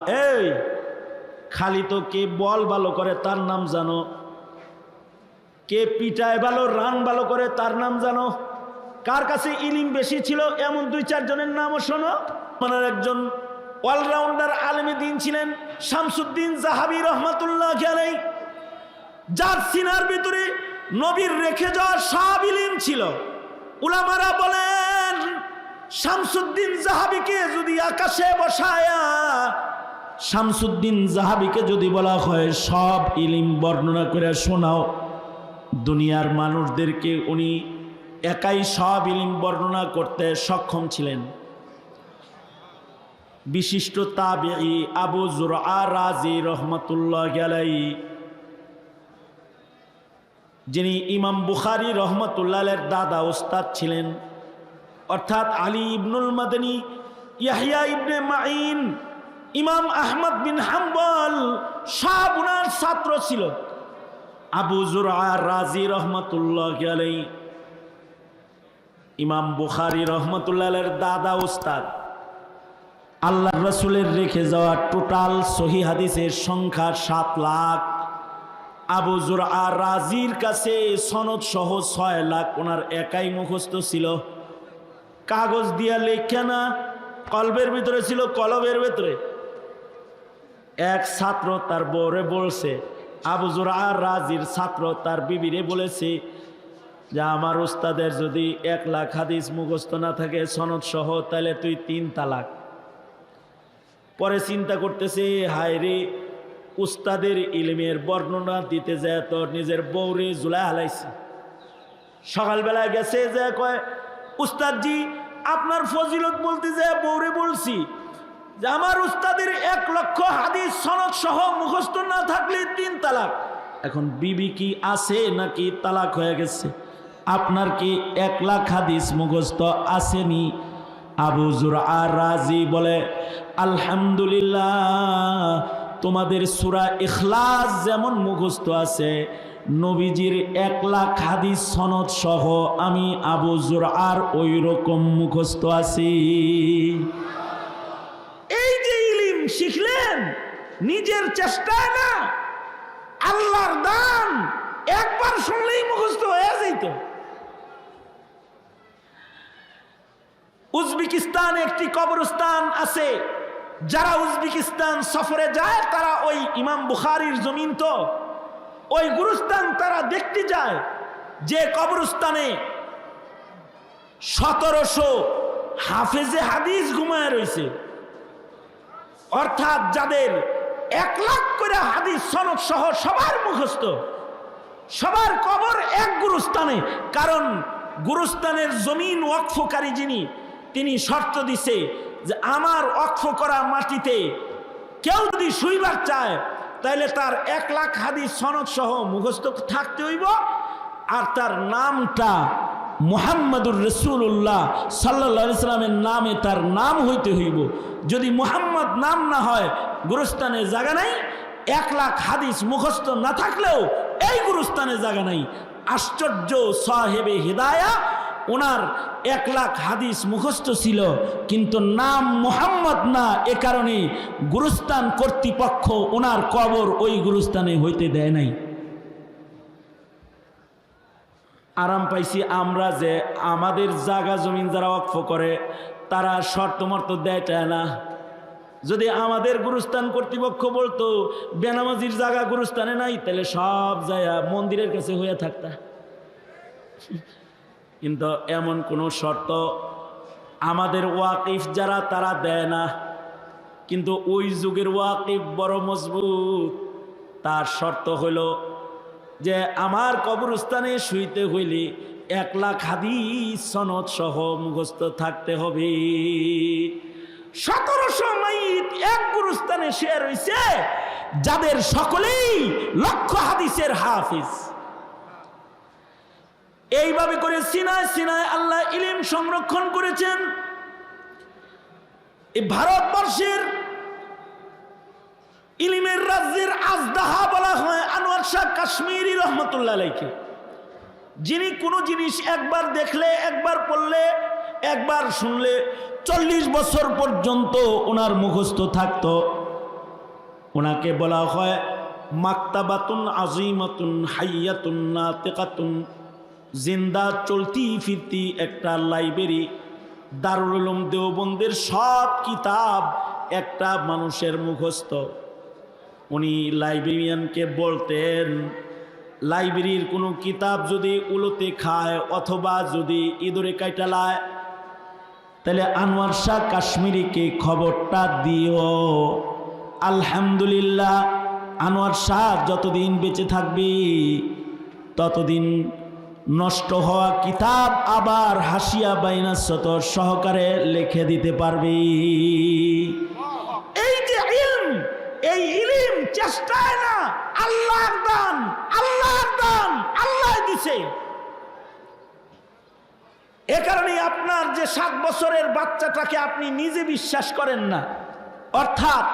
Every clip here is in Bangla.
এই খালি তো কে বল ভালো করে তার নাম জানো, কে পিটায় ভালো রান ভালো করে তার নাম জানো, কার কাছে ইলিম বেশি ছিল এমন দুই চারজনের নামও শোনো। মানে একজন অলরাউন্ডার আলেমে দ্বীন ছিলেন শামসুদ্দিন জাহাবি রহমাতুল্লাহ আলাইহি, যার সিনার ভিতরে নবীর রেখে যাওয়া সব ইলিম ছিল। উলামারা বলেন শামসুদ্দিন জাহাবিকে যদি আকাশে বসায়া শামসুদ্দিন জাহাবিকে যদি বলা হয় সব ইলিম বর্ণনা করে শোনাও, দুনিয়ার মানুষদেরকে উনি একাই সব ইলিম বর্ণনা করতে সক্ষম ছিলেন। বিশিষ্ট তাবিঈ আবু যুরআ রাজি রহমাতুল্লাহ আলাইহি, যিনি ইমাম বুখারী রহমাতুল্লাহ আলাইহির দাদা ওস্তাদ ছিলেন, অর্থাৎ আলী ইবনুল মাদানী, ইয়াহইয়া ইবনে মাঈন, ইমাম আহমদ বিন হাম্বল সব উনার ছাত্র ছিল। আবু যুরআ রাজি রহমাতুল্লাহ আলাইহি ইমাম বুখারী রহমাতুল্লাহ আলাইহির দাদা ওস্তাদ। আল্লাহর রাসূলের রেখে যাওয়া টোটাল সহিহ হাদিসের সংখ্যা 7 লাখ। আবু যুরআ রাজির কাছে সনদ সহ 6 লাখ ওনার একাই মুখস্থ ছিল। কাগজ দিয়া লেখা না, কলবের ভিতরে ছিল, কলবের ভিতরে। এক ছাত্র তার বউরে বলছে, আবু যুরআ রাজির ছাত্র তার বিবিরে বলেছে যে আমার উস্তাদের যদি 1 লাখ হাদিস মুখস্থ না থাকে সনদ সহ, তাহলে তুই 3 তালাক। পরে চিন্তা করতেছে, হায় রে, উস্তাদের ইলমের বর্ণনা দিতে যায় তো নিজের বউরে জুলাই হালাইছে। সকালবেলায় গেছে যে কয়, উস্তাদজি আপনার ফজিলত বলতে যায় বউরে বলছি যে আমার উস্তাদের 1 লক্ষ হাদিস সনদ সহ মুখস্থ না থাকলে 3 তালাক। এখন বিবি কি আছে নাকি তালাক হয়ে গেছে? আপনার কি 1 লাখ হাদিস মুখস্থ আসেনি? আবু যুরআ রাজি বলে, আলহামদুলিল্লাহ, তোমাদের সূরা ইখলাস যেমন মুখস্থ আছে, নবীজির 1 লাখ হাদিস সনদ সহ আমি আবু যুরআর ওই রকম মুখস্থ আছি। এই যে ইলম শিখলেন নিজের চেষ্টায় না, আল্লাহর দান, একবার শুনলেই মুখস্থ হয়ে যেত। উজবেকিস্তানে একটি কবরস্থান আছে, যারা উজবেকিস্তান সফরে যায় তারা ওই ইমাম বুখারীর জমিন, তো ওই গুরুস্থান তারা দেখতে যায়, যে কবরস্থানে 1700 হাফেজে হাদিস ঘুমায় রয়েছে, অর্থাৎ যাদের 1 লাখ করে হাদিস সনদ সহ সবার মুখস্থ, সবার কবর এক গুরুস্থানে। কারণ গুরুস্থানের জমিন ওয়াকফকারী যিনি, তিনি শর্ত দিছে যে আমার ওয়াকফ করা মাটিতে কেউ যদি শুইবার চায় তাহলে তার 1 লাখ হাদিস সনদ সহ মুখস্থ থাকতে হইব, আর তার নামটা মুহাম্মাদুর রাসূলুল্লাহ সাল্লাল্লাহু আলাইহি সাল্লামের নামে তার নাম হইতে হইব। যদি মুহাম্মদ নাম না হয় গুরুস্থানে জায়গা নাই। 1 লাখ হাদিস মুখস্থ না থাকলেও এই গুরুস্থানে জায়গা নাই। আশ্চর্য, সাহেবে হিদায়া, ওনার 1 লাখ হাদিস মুখস্থ ছিল কিন্তু নাম মুহাম্মদ না, এ কারণে গুরুস্থান কর্তৃপক্ষ ওনার কবর ওই গুরুস্থানে হইতে দেয় নাই। আরাম পাইছি আমরা যে আমাদের জায়গা জমিন যারা ওয়াকফ করে তারা শর্ত মর্ত দেয় না। যদি আমাদের গুরুস্থান কর্তৃপক্ষ বলতো বেনামাজির জায়গা গুরুস্থানে নাই, তাহলে সব জায়গা মন্দিরের কাছে হয়ে থাকতা। কিন্তু এমন কোনো শর্ত আমাদের ওয়াকিফ যারা তারা দেয় না। কিন্তু ওই যুগের ওয়াকিফ বড় মজবুত। তার শর্ত হইল যে আমার কবরস্থানে শুইতে হইলে 1 লাখ হাদিস সনদ সহ মুখস্থ থাকতে হবে। 1700 মাইত এক গুরুস্থানে শুয়ে রয়েছে, যাদের সকলেই লক্ষ হাদিসের হাফিজ। এইভাবে করে সিনায় সিনায় আল্লাহ ইলম সংরক্ষণ করেছেন। এই ভারতবর্ষের ইলমের রাজ্যের আজদাহা বলা হয় আনোয়ার শাহ কাশ্মীরি রহমতুল্লাহ আলাইহি, যিনি কোনো জিনিস একবার দেখলে, একবার পড়লে, একবার শুনলে 40 বছর পর্যন্ত ওনার মুখস্থ থাকতো। ওনাকে বলা হয় মাকতাবাতুন আজিমাতুন হাইয়াতুন নাতিকাতুন, জিন্দা চলতি ফিরতি একটা লাইব্রেরি। দারুল উলুম দেওবন্দের সব কিতাব একটা মানুষের মুখস্থ। উনি লাইব্রেরিয়ানকে বলতেন, লাইব্রেরির কোনো কিতাব যদি উলুতে খায় অথবা যদি ইঁদুরে কাইটালায়, তাহলে আনোয়ার শাহ কাশ্মীরিকে খবরটা দিও। আলহামদুলিল্লাহ, আনোয়ার শাহ যতদিন বেঁচে থাকবি ততদিন নষ্ট হওয়া কিতাব আবার হাসিয়া বাইনাসত সহকারে লিখে দিতে পারবি। এই যে ইলম, এই ইলম চেষ্টায় না, আল্লাহর দান, আল্লাহর দান, আল্লাহ দিছে। এ কারণে আপনার যে 7 বছরের বাচ্চাটাকে আপনি নিজে বিশ্বাস করেন না, অর্থাৎ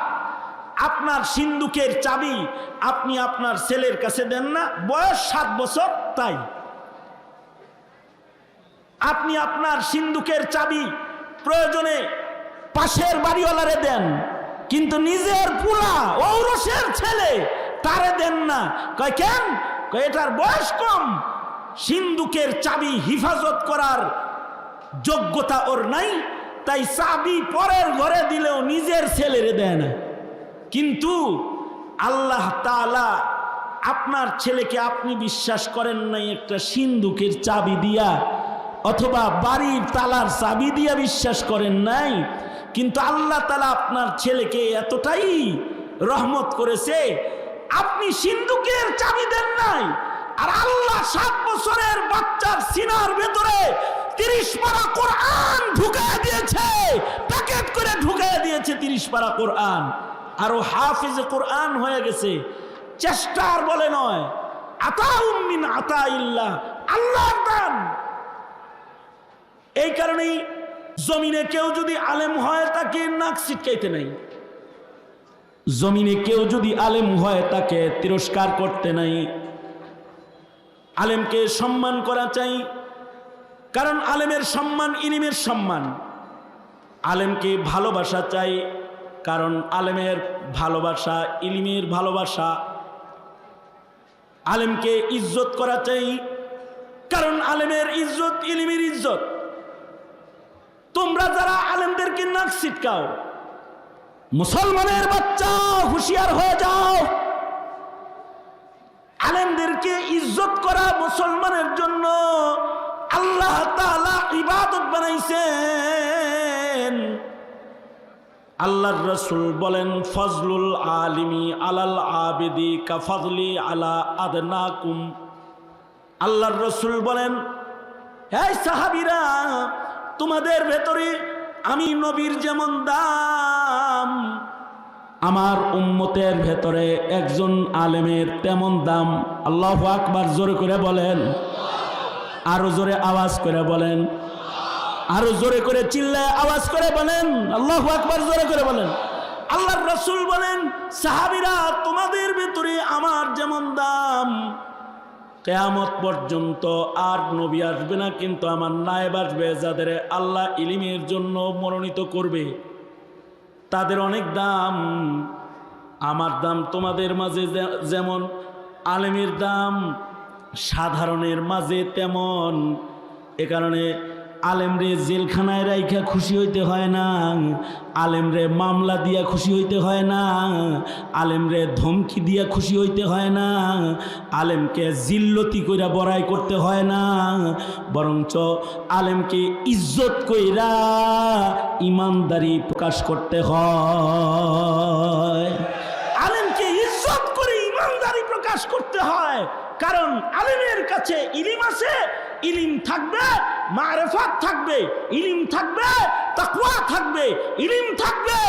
আপনার সিন্দুকের চাবি আপনি আপনার ছেলের কাছে দেন না, বয়স 7 বছর তাই। আপনি আপনার সিন্দুকের চাবি প্রয়োজনে পাশের বাড়িওয়ালারে দেন, কিন্তু নিজের পুরা ঔরসের ছেলে তারে দেন না। কয় কেন? কয় এটার বয়স কম, সিন্দুকের চাবি হিফাজত করার যোগ্যতা ওর নাই, তাই চাবি পরের ঘরে দিলেও নিজের ছেলেরে দেয় না। কিন্তু আল্লাহ তাআলা আপনার ছেলেকে আপনি বিশ্বাস করেন নাই একটা সিন্দুকের চাবি দিয়া অথবা বাড়ির তালার চাবি দিয়া বিশ্বাস করেন নাই, কিন্তু আল্লাহ তাআলা আপনার ছেলেকে এতটাই রহমত করেছে, আপনি সিন্দুকের চাবি দেন নাই, আর আল্লাহ 7 বছরের বাচ্চার সিনার ভেতরে 30 পারা কোরআন ঢুকায় দিয়েছে, প্যাকেট করে ঢুকায় দিয়েছে 30 পারা কোরআন। আরো হাফিজ কোরআন হয়ে গেছে। চেষ্টার বলে নয়, আতাউম মিন আতাইল্লাহ, আল্লাহর দান। এই কারণেই জমিনে কেউ যদি আলেম হয় তাকে নাক ছিটকাইতে নাই, জমিনে কেউ যদি আলেম হয় তাকে তিরস্কার করতে নাই। আলেমকে সম্মান করা চাই, কারণ আলেমের সম্মান ইলমের সম্মান। আলেমকে ভালোবাসা চাই, কারণ আলেমের ভালোবাসা ইলমের ভালোবাসা। আলেমকে ইজ্জত করা চাই, কারণ আলেমের ইজ্জত ইলমের ইজ্জত। তোমরা যারা আলেমদেরকে নাক ছিটকাও, মুসলমানের বাচ্চা হুঁশিয়ার হয়ে যাও। আলেমদেরকে ইজ্জত করা মুসলমানের জন্য আল্লাহ তাআলা ইবাদত বানাইছেন। আল্লাহর রাসূল বলেন, ফজলুল আলিমি আলাল আবিদি কা ফজলি আলা আদনাকুম। আল্লাহর রাসূল বলেন, হে সাহাবীরা, তোমাদের ভেতরে আমি নবীর যেমন দাম, আমার উম্মতের ভেতরে একজন আলেমের তেমন দাম। আল্লাহু আকবার, জোরে করে বলেন, আরো জোরে আওয়াজ করে বলেন, আরো জোরে করে চিল্লায় আওয়াজ করে বলেন আল্লাহু আকবার, জোরে করে বলেন। আল্লাহর রাসূল বলেন, সাহাবীরা, তোমাদের ভেতরে আমার যেমন দাম, কিয়ামত পর্যন্ত আর নবী আসবে না, কিন্তু আমার নায়েব আসবে, যাদের আল্লাহ ইলমের জন্য মনোনীত করবে, তাদের অনেক দাম। আমার দাম তোমাদের মাঝে যেমন আলেমের দাম সাধারণের মাঝে তেমন। এ কারণে আলেমরে জেলখানায় রাইখা খুশি হইতে হয় না, আলেমরে মামলা দিয়া খুশি হইতে হয় না, আলেমরে ধমকি দিয়া খুশি হইতে হয় না, আলেমকে জিল্লতি কইরা বড়াই করতে হয় না, বরঞ্চ আলেমকে ইজ্জত কইরা ইমানদারি প্রকাশ করতে হয়। আলেমকে ইজ্জত করে ইমানদারি প্রকাশ করতে হয়, কারণ আলেমের কাছে ইলম আছে, ইলম থাকবে, মারিফাত থাকবে, ইলম থাকবে, তাকওয়া থাকবে, ইলম থাকবে,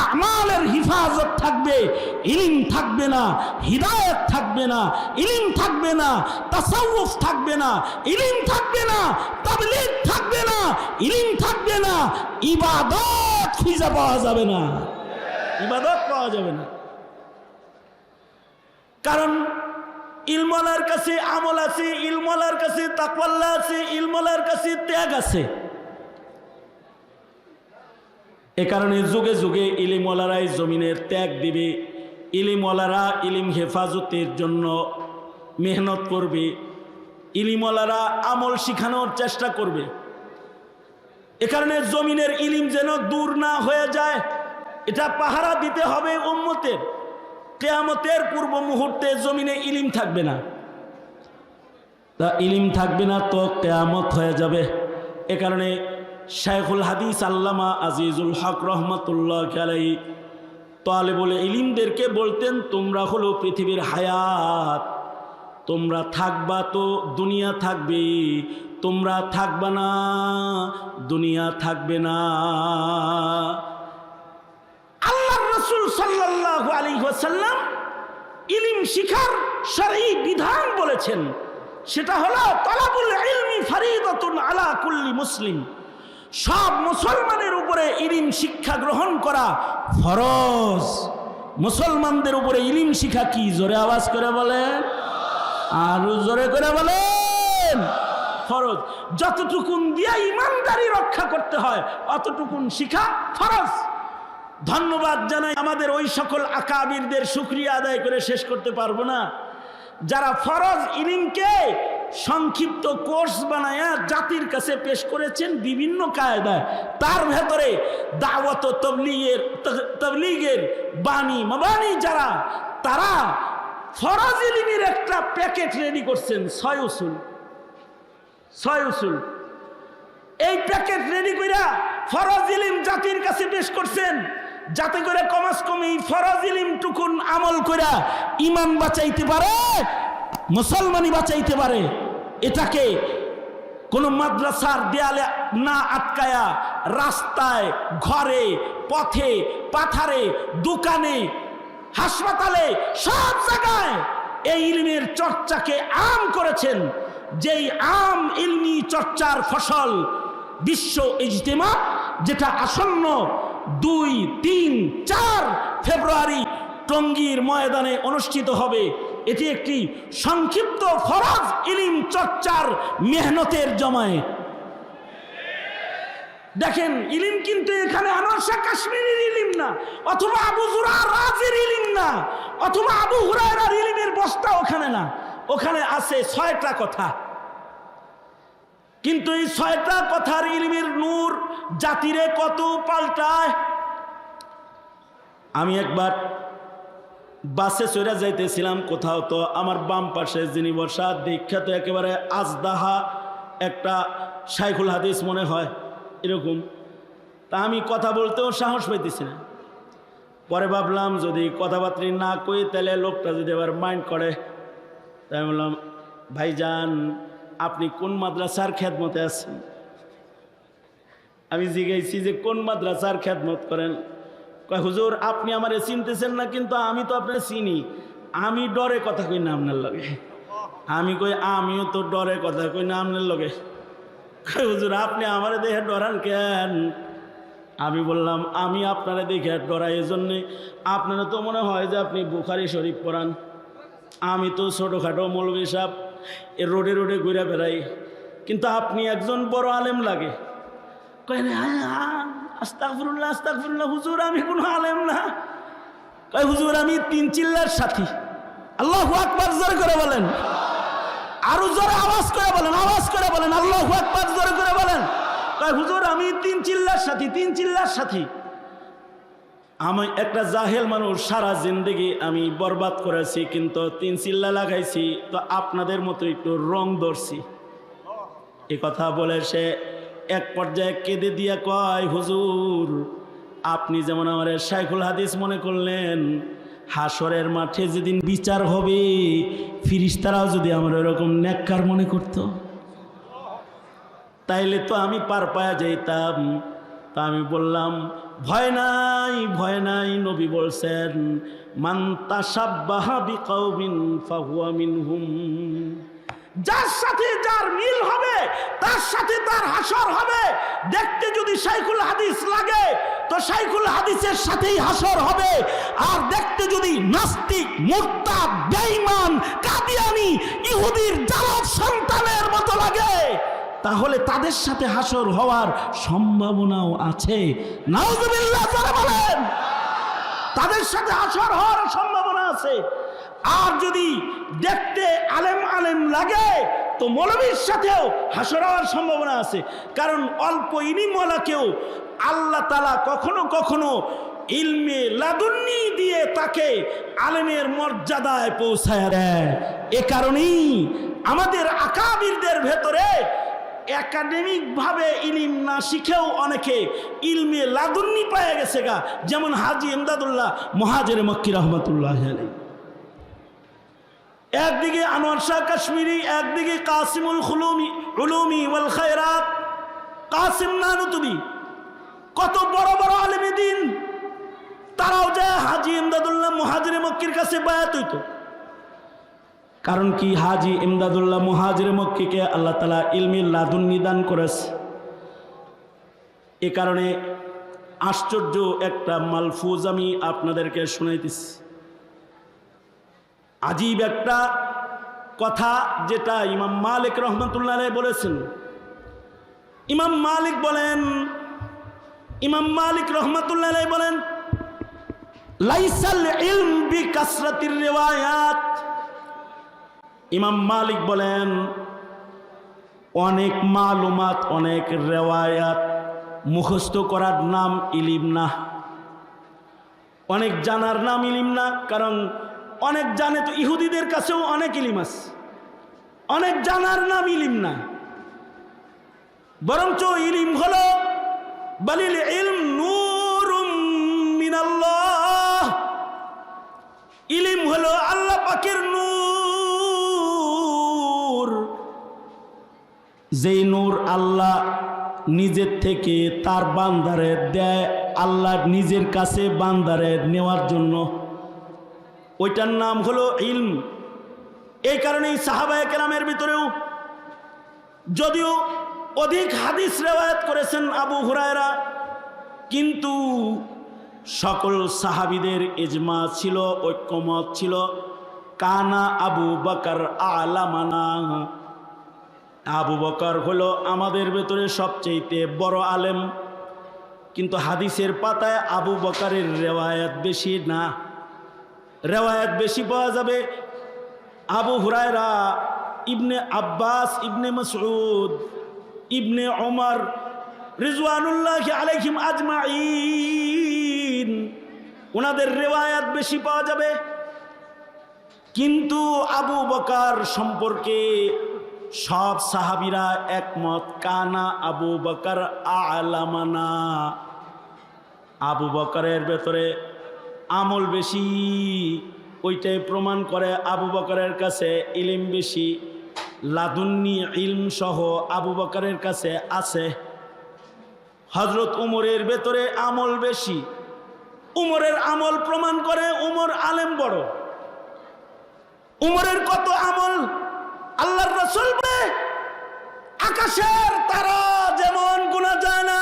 আমালের হিফাজত থাকবে। ইলম থাকবে না, হিদায়াত থাকবে না, ইলম থাকবে না, তাসাউফ থাকবে না, ইলম থাকবে না, তাবলীগ থাকবে না, ইলম থাকবে না, ইবাদত খুঁজে পাওয়া যাবে না, ইবাদত পাওয়া যাবে না। কারণ ইলমওয়ালার কাছে আমল আছে, ইলমওয়ালার কাছে তাকওয়াল্লাহ আছে, ইলমওয়ালার কাছে ত্যাগ আছে। এ কারণে যুগে যুগে ইলমওয়ালারাই জমিনের ত্যাগ দিবে, ইলিমওয়ালারা ইলিম হেফাজতের জন্য মেহনত করবে, ইলিমওয়ালারা আমল শিখানোর চেষ্টা করবে। এ কারণে জমিনের ইলিম যেন দূর না হয়ে যায়, এটা পাহারা দিতে হবে উম্মতের। কিয়ামতের পূর্ব মুহূর্তে জমিনে ইলিম থাকবে না, তা ইলিম থাকবে না তো কিয়ামত হয়ে যাবে। এ কারণে শাইখুল হাদিস আল্লামা আজিজুল হক রহমতুল্লাহ আলাইহি তালেবুল ইলিমদেরকে বলতেন, তোমরা হলো পৃথিবীর হায়াত, তোমরা থাকবা তো দুনিয়া থাকবে, তোমরা থাকবা না দুনিয়া থাকবে না। আল্লাহর রাসূল সাল্লাল্লাহু আলাইহি ওয়াসাল্লাম ইলম শিখার শরঈ বিধান বলেছেন, সেটা হলো তালাবুল ইলমি ফরিদাতুন আলা কুল্লি মুসলিম। সব মুসলমানের উপরে ইলম শিক্ষা গ্রহণ করা ফরজ। মুসলমানদের উপরে ইলম শিক্ষা কি? জোরে আওয়াজ করে বলেন, আরো জোরে করে বলেন, ফরজ। যতটুকুন দিয়া ইমানদারি রক্ষা করতে হয় অতটুকুন শিখা ফরজ। ধন্যবাদ জানাই আমাদের ওই সকল আকাবিরদের, শুকরিয়া আদায় করে শেষ করতে পারবো না, যারা ফরজ ইলমকে সংক্ষিপ্ত কোর্স বানায়া জাতির কাছে পেশ করেছেন বিভিন্ন কায়দায়। তার ভেতরে দাওয়াত ও তবলীগের বাণী মাবানি যারা, তারা ফরজ ইলমের একটা প্যাকেট রেডি করছেন, 6 উসুল। এই প্যাকেট রেডি কইরা ফরজ ইলম জাতির কাছে পেশ করছেন, যাতে করে কমাস কম এই ফরজ ইলম টুকুন আমল কইরা ঈমান বাঁচাইতে পারে, মুসলমানি বাঁচাইতে পারে। এটাকে কোন মাদ্রাসার দেয়ালে না আটকায়া রাস্তায়, ঘরে, পথে, পাথারে, দোকানে, হাসপাতালে, সব জায়গায় এই ইলমের চর্চাকে আম করেছেন। যেই আম ইলমি চর্চার ফসল বিশ্ব ইজতেমা, যেটা আসন্ন 2, 3, 4 ফেব্রুয়ারি টঙ্গীর ময়দানে অনুষ্ঠিত হবে, এটি একটি সংক্ষিপ্ত ফরজ ইলম চর্চার মেহনতের জমায়েত। দেখেন, ইলম কিন্তু এখানে আনোয়ার শাহ কাশ্মীরের ইলম না, অথবা আবু যুরআ রাজির ইলম না, অথবা আবু হুরায়রার ইলমের বস্তা ওখানে না। ওখানে আছে 6টা কথা, কিন্তু এই 6টা কথার ইলমের নূর জাতিরে কত পাল্টায়। আমি একবার বাসে চড়ে যাইতেছিলাম কোথাও, তো আমার বাম পাশে যিনি বসা দীক্ষা তো একেবারে আজদাহা একটা শাইখুল হাদিস মনে হয় এরকম। তা আমি কথা বলতেও সাহস পাইতেছি না। পরে ভাবলাম যদি কথাবার্তা না কই তাহলে লোকটা যদি আবার মাইন্ড করে, তাই বললাম, ভাইজান আপনি কোন মাদ্রাসার খেদমতে আছেন? আমি জিজ্ঞাসি যে কোন মাদ্রাসার খেদমত করেন? কয় হুজুর আপনি আমারে চিনতেছেন না, কিন্তু আমি তো আপনার চিনি। আমি ডরে কথা কই না আপনার লগে। আমি কই আমিও তো ডরে কথা কই না আপনার লগে। কয় হুজুর আপনি আমারে দেখে ডরান কেন? আমি বললাম আমি আপনারা দেখে ডরাই এজন্যে, আপনারা তো মনে হয় যে আপনি বুখারী শরীফ পড়ান, আমি তো ছোটোখাটো মৌলভী সাহেব রোডে রোডে ঘুরে বেড়াই, কিন্তু আপনি একজন বড় আলেম লাগে। কয় আস্তাগফিরুল্লাহ আস্তাগফিরুল্লাহ, হুজুর আমি কোনো আলেম না। কয় হুজুর আমি 3 চিল্লার সাথী। আল্লাহু আকবার জোরে করে বলেন, আরো জোরে আওয়াজ করে বলেন, আওয়াজ করে বলেন, আল্লাহু আকবার জোরে করে বলেন। কয় হুজুর আমি 3 চিল্লার সাথী, 3 চিল্লার সাথী। আমি একটা জাহেল মানুষ, সারা জিন্দেগি আমি বরবাদ করেছি, কিন্তু 3 চিল্লা লাগাইছি, তো আপনাদের মতো একটু রং ধরছি। এ কথা বলে সে এক পর্যায়ে কেঁদে দিয়া কয়, হুজুর আপনি যেমন আমার শাইখুল হাদিস মনে করলেন, হাসরের মাঠে যেদিন বিচার হবে ফিরিস্তারাও যদি আমার এরকম নেককার মনে করত, তাইলে তো আমি পার পায়া যাইতাম। তা আমি বললাম ভয় নাই, ভয় নাই, নবী বলছেন মান তাশাব্বাহা বিকাউমিন ফাহুয়া মিনহুম। যার সাথে যার মিল হবে তার সাথে তার হাসর হবে। দেখতে যদি শাইখুল হাদিস লাগে তো শাইখুল হাদিসের সাথেই হাসর হবে, আর দেখতে যদি নাস্তিক, মুরতাদ, বেঈমান, কাদিয়ানি, ইহুদির জালাল সন্তানের মতো লাগে তাহলে তাদের সাথে হাসর হওয়ার সম্ভাবনাও আছে। নাউজুবিল্লাহ জোরে বলেন। তাদের সাথে হাসর হওয়ার সম্ভাবনা আছে। আর যদি দেখতে আলেম আলেম লাগে তো মৌলবীর সাথেও হাসর হওয়ার সম্ভাবনা আছে। কারণ অল্প ইলমওয়ালাকেও আল্লাহ তাআলা কখনো কখনো ইলমে লাদুন্নি দিয়ে তাকে আলেমের মর্যাদায় পৌঁছায় দেয়। এ কারণেই আমাদের আকাবিরদের ভেতরে একাডেমিক ভাবে ইলম না শিখেও অনেকে ইলমে লাদুন্নি পায় গেছে গা, যেমন হাজী ইমদাদুল্লাহ মুহাজির মক্কি রহমতুল্লাহ আলাইহি। একদিকে আনোয়ার শাহ কাশ্মীরি, একদিকে কাসিমুল উলুমি ওয়াল খায়রাত কাসিম নানুতুবি, কত বড় বড় আলেমে দ্বীন, তারাও যায় হাজী ইমদাদুল্লাহ মুহাজির মক্কির কাছে বায়াত হইতো। কারণ কি, হাজী ইমদাদুল্লাহ মুহাজির মক্কিকে আল্লাহ তাআলা ইলমে লাদুন্নি দান করেছে। এ কারণে আশ্চর্য একটা মালফুজ আমি আপনাদেরকে শুনাইতেছি। আজীব একটা কথা, যেটা ইমাম মালিক রহমতুল্লাহ আলাইহি বলেছেন। ইমাম মালিক বলেন, ইমাম মালিক রহমতুল্লাহ আলাইহি বলেন, লাইসাল ইলম বিকাসরাতির রিওয়ায়াত। ইমাম মালিক বলেন, অনেক মালুমাত, অনেক রেওয়ায়াত মুখস্থ করার নাম ইলিম না, অনেক জানার নাম ইলিম না। কারণ অনেক জানে তো ইহুদিদের কাছেও অনেক ইলিম আছে, অনেক জানার নাম ইলিম না। বরঞ্চ ইলিম হলো বালিল ইলম নূরুম মিনাল্লাহ, ইলিম হলো আল্লাহ পাকের নূর, যেই নূর আল্লাহ নিজের থেকে তার বান্দারে দেয়, আল্লাহ নিজের কাছে বান্দারে নেওয়ার জন্য, ওইটার নাম হলো ইলম। এই কারণেই সাহাবায়ে কেরামের ভিতরেও যদিও অধিক হাদিস রিওয়ায়াত করেছেন আবু হুরায়রা, কিন্তু সকল সাহাবীদের ইজমা ছিল, ঐক্যমত ছিল, কানা আবু বকর আলামানা, আবু বকর হলো আমাদের ভেতরে সবচেয়ে বড় আলেম। কিন্তু হাদিসের পাতায় আবু বকরের রিওয়ায়াত বেশি না, রিওয়ায়াত বেশি পাওয়া যাবে আবু হুরায়রা, ইবনে আব্বাস, ইবনে মাসউদ, ইবনে ওমর রিজওয়ানুল্লাহি আলাইহিম আজমাইন, ওনাদের রিওয়ায়াত বেশি পাওয়া যাবে। কিন্তু আবু বকর সম্পর্কে সব সাহাবীরা একমত, কানা আবু বকর আলামানা, আবু বকরের ভেতরে আমল বেশি, ওইটাই প্রমাণ করে আবু বকরের কাছে ইলম বেশি, লাদুন্নি ইলম সহ আবু বকরের কাছে আছে। হযরত উমরের ভেতরে আমল বেশি, উমরের আমল প্রমাণ করে উমর আলেম বড়। উমরের কত আমল, আল্লাহর রাসূল বলে আকাশের তারা যেমন গুনা যায় না,